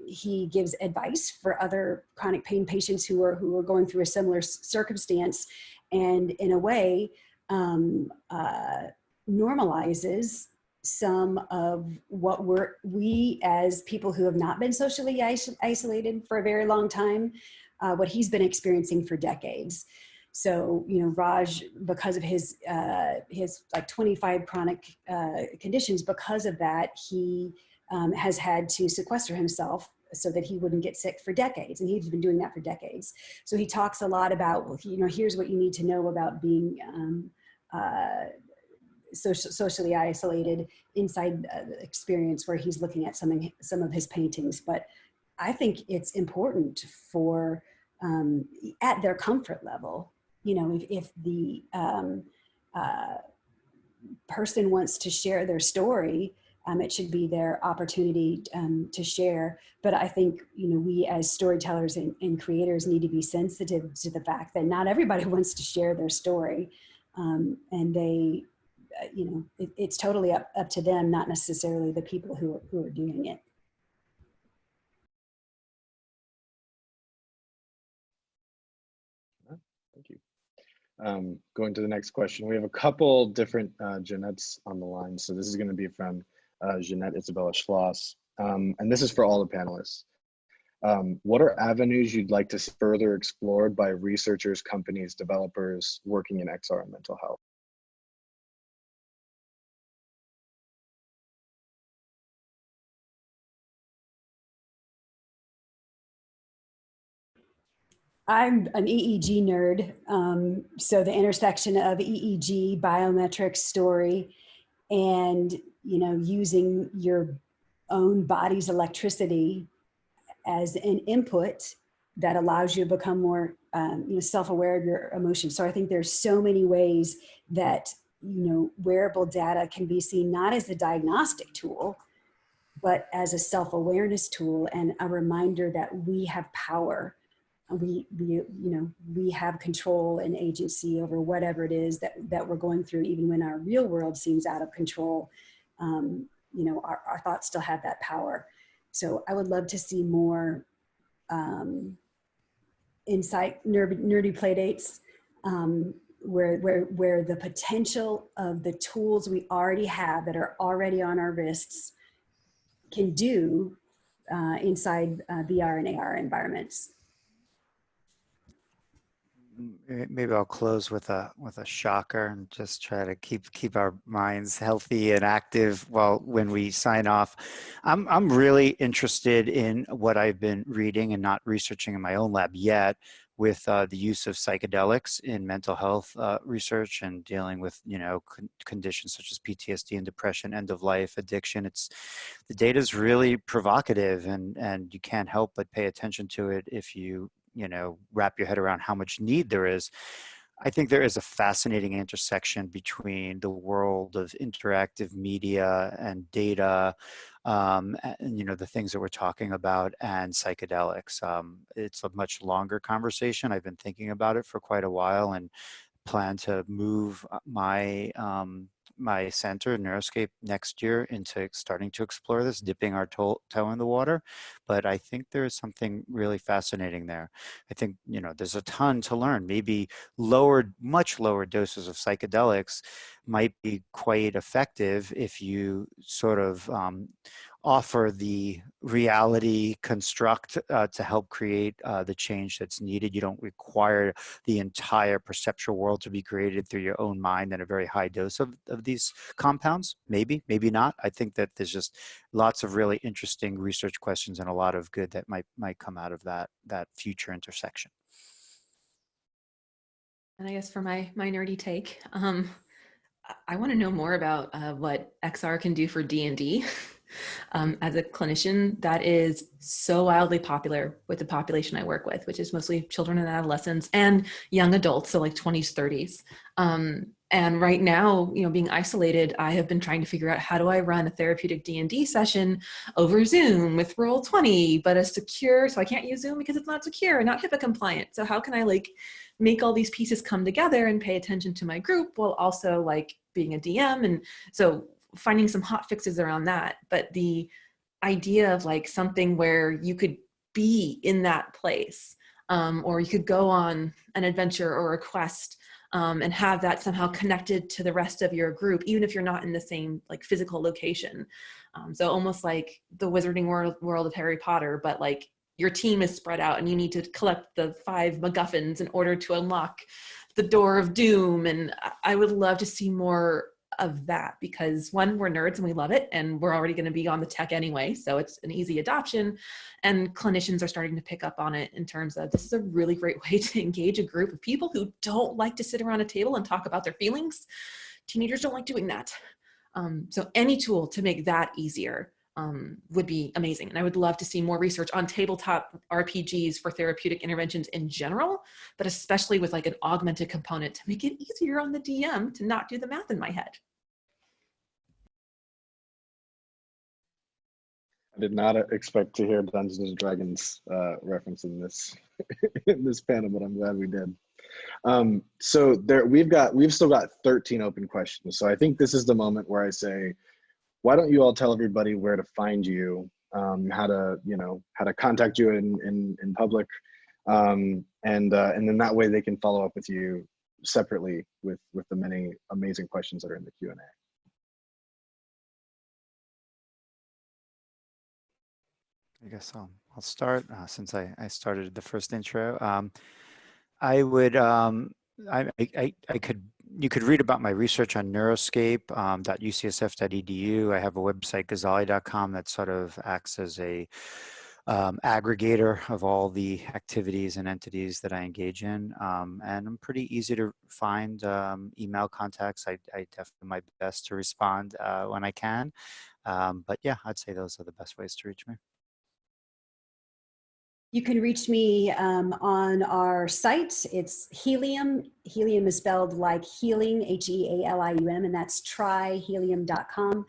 he gives advice for other chronic pain patients who are going through a similar circumstance, and in a way normalizes some of what we as people who have not been socially isolated for a very long time, what he's been experiencing for decades. So, Raj, because of his like 25 chronic conditions, because of that, he has had to sequester himself so that he wouldn't get sick for decades. And he's been doing that for decades. So he talks a lot about, here's what you need to know about being socially isolated inside the experience, where he's looking at some of his paintings. But I think it's important for, at their comfort level, if the person wants to share their story, it should be their opportunity to share. But I think, we as storytellers and creators need to be sensitive to the fact that not everybody wants to share their story. And they, it's totally up to them, not necessarily the people who are doing it. Thank you. Going to the next question. We have a couple different Jeanettes on the line. So this is going to be from Jeanette Isabella Schloss. And this is for all the panelists. What are avenues you'd like to see further explored by researchers, companies, developers working in XR and mental health? I'm an EEG nerd. So the intersection of EEG, biometric story, and, using your own body's electricity as an input that allows you to become more, self-aware of your emotions. So I think there's so many ways that, wearable data can be seen not as a diagnostic tool, but as a self-awareness tool and a reminder that we have power. We have control and agency over whatever it is that we're going through, even when our real world seems out of control. Our thoughts still have that power. So I would love to see more insight, nerdy play dates, where the potential of the tools we already have that are already on our wrists can do inside VR and AR environments. Maybe I'll close with a shocker and just try to keep our minds healthy and active when we sign off. I'm really interested in what I've been reading and not researching in my own lab yet, with the use of psychedelics in mental health research and dealing with, conditions such as PTSD and depression, end of life, addiction. The data is really provocative, and you can't help but pay attention to it if you wrap your head around how much need there is. I think there is a fascinating intersection between the world of interactive media and data, and, the things that we're talking about, and psychedelics. It's a much longer conversation. I've been thinking about it for quite a while and plan to move my center, Neuroscape, next year into starting to explore this, dipping our toe in the water. But I think there is something really fascinating there. I think, there's a ton to learn. Maybe much lower doses of psychedelics might be quite effective if you sort of offer the reality construct to help create the change that's needed. You don't require the entire perceptual world to be created through your own mind and a very high dose of these compounds. Maybe not. I think that there's just lots of really interesting research questions and a lot of good that might come out of that future intersection. And I guess for my nerdy take, I want to know more about what XR can do for D&D. As a clinician, that is so wildly popular with the population I work with, which is mostly children and adolescents and young adults, so like 20s, 30s. And right now, being isolated, I have been trying to figure out how do I run a therapeutic D&D session over Zoom with Roll20, but a secure, so I can't use Zoom because it's not secure and not HIPAA compliant. So how can I make all these pieces come together and pay attention to my group while also being a DM? And so finding some hot fixes around that. But the idea of something where you could be in that place, or you could go on an adventure or a quest, and have that somehow connected to the rest of your group, even if you're not in the same physical location. So almost like the Wizarding world of Harry Potter, but your team is spread out and you need to collect the 5 MacGuffins in order to unlock the door of doom. And I would love to see more of that, because one, we're nerds and we love it, and we're already going to be on the tech anyway, so it's an easy adoption, and clinicians are starting to pick up on it in terms of this is a really great way to engage a group of people who don't like to sit around a table and talk about their feelings. Teenagers don't like doing that. So any tool to make that easier would be amazing. And I would love to see more research on tabletop RPGs for therapeutic interventions in general, but especially with an augmented component to make it easier on the DM to not do the math in my head. I did not expect to hear Dungeons and Dragons reference in this in this panel, but I'm glad we did. So we've still got 13 open questions. So I think this is the moment where I say, why don't you all tell everybody where to find you, how to contact you in public, and then that way they can follow up with you separately with the many amazing questions that are in the Q&A. I guess I'll start since I started the first intro. I would you could read about my research on Neuroscape, .ucsf.edu. I have a website, Gazzaley.com, that sort of acts as a aggregator of all the activities and entities that I engage in. And I'm pretty easy to find. Email contacts, I definitely do my best to respond when I can. But yeah, I'd say those are the best ways to reach me. You can reach me on our site. It's Healium. Healium is spelled like healing, Healium, and that's tryhealium.com.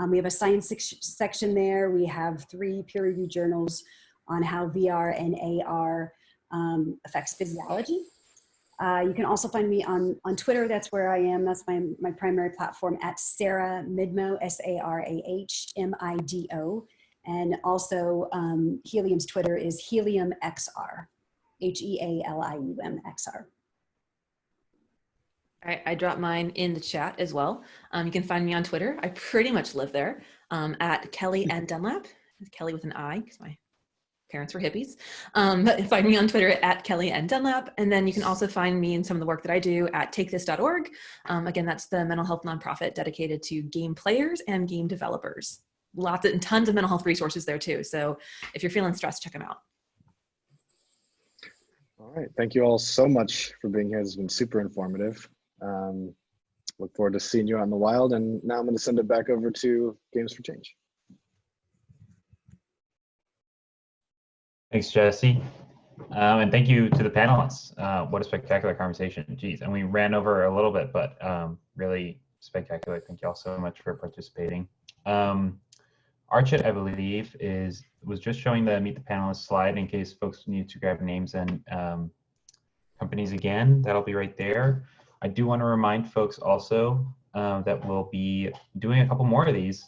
We have a science section there. We have 3 peer-reviewed journals on how VR and AR affects physiology. You can also find me on Twitter. That's where I am. That's my primary platform, at Sarah Midmo, SARAHMIDO. And also Healium's Twitter is Healium XR, HEALIUM XR. I dropped mine in the chat as well. You can find me on Twitter. I pretty much live there, at Kelli and Dunlap. Kelli with an I, because my parents were hippies. But find me on Twitter at Kelli and Dunlap. And then you can also find me in some of the work that I do at takethis.org. Again, that's the mental health nonprofit dedicated to game players and game developers. Lots and tons of mental health resources there too. So if you're feeling stressed, check them out. All right. Thank you all so much for being here. It's been super informative. Look forward to seeing you out in the wild. And now I'm going to send it back over to Games for Change. Thanks, Jesse. And thank you to the panelists. What a spectacular conversation. Geez, and we ran over a little bit, but really spectacular. Thank you all so much for participating. Archit, I believe, was just showing the Meet the Panelists slide in case folks need to grab names and companies again. That'll be right there. I do want to remind folks also that we'll be doing a couple more of these.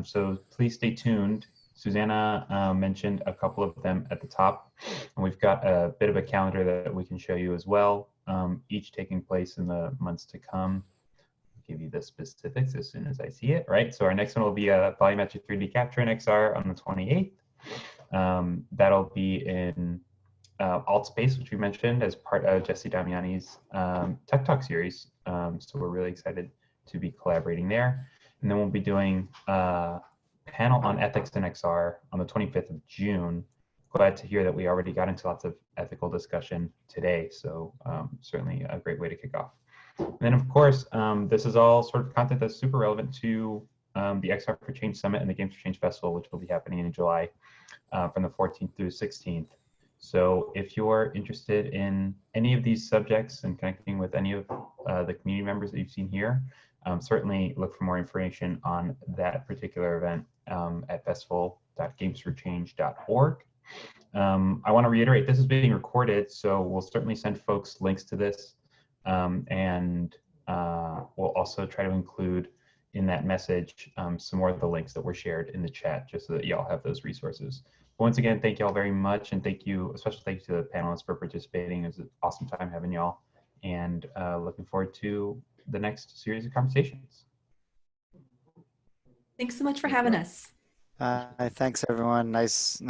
So please stay tuned. Susanna mentioned a couple of them at the top, and we've got a bit of a calendar that we can show you as well, each taking place in the months to come. I'll give you the specifics as soon as I see it, right? So our next one will be a volumetric 3D capture in XR on the 28th. That'll be in AltSpace, which we mentioned as part of Jesse Damiani's Tech Talk series. So we're really excited to be collaborating there. And then we'll be doing panel on ethics in XR on the 25th of June. Glad to hear that we already got into lots of ethical discussion today. So certainly a great way to kick off. And then of course, this is all sort of content that's super relevant to the XR for Change Summit and the Games for Change Festival, which will be happening in July from the 14th through 16th. So if you're interested in any of these subjects and connecting with any of the community members that you've seen here, certainly look for more information on that particular event at festival.gamesforchange.org. I want to reiterate, this is being recorded, so we'll certainly send folks links to this, and we'll also try to include in that message some more of the links that were shared in the chat, just so that y'all have those resources. But once again, thank y'all very much, and thank you, especially thank you to the panelists for participating. It was an awesome time having y'all, and looking forward to the next series of conversations. Thanks so much for having us. Thanks, everyone. Nice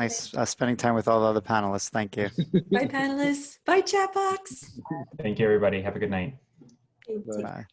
spending time with all the other panelists. Thank you. Bye, panelists. Bye, chat box. Thank you, everybody. Have a good night. Thank you. Bye.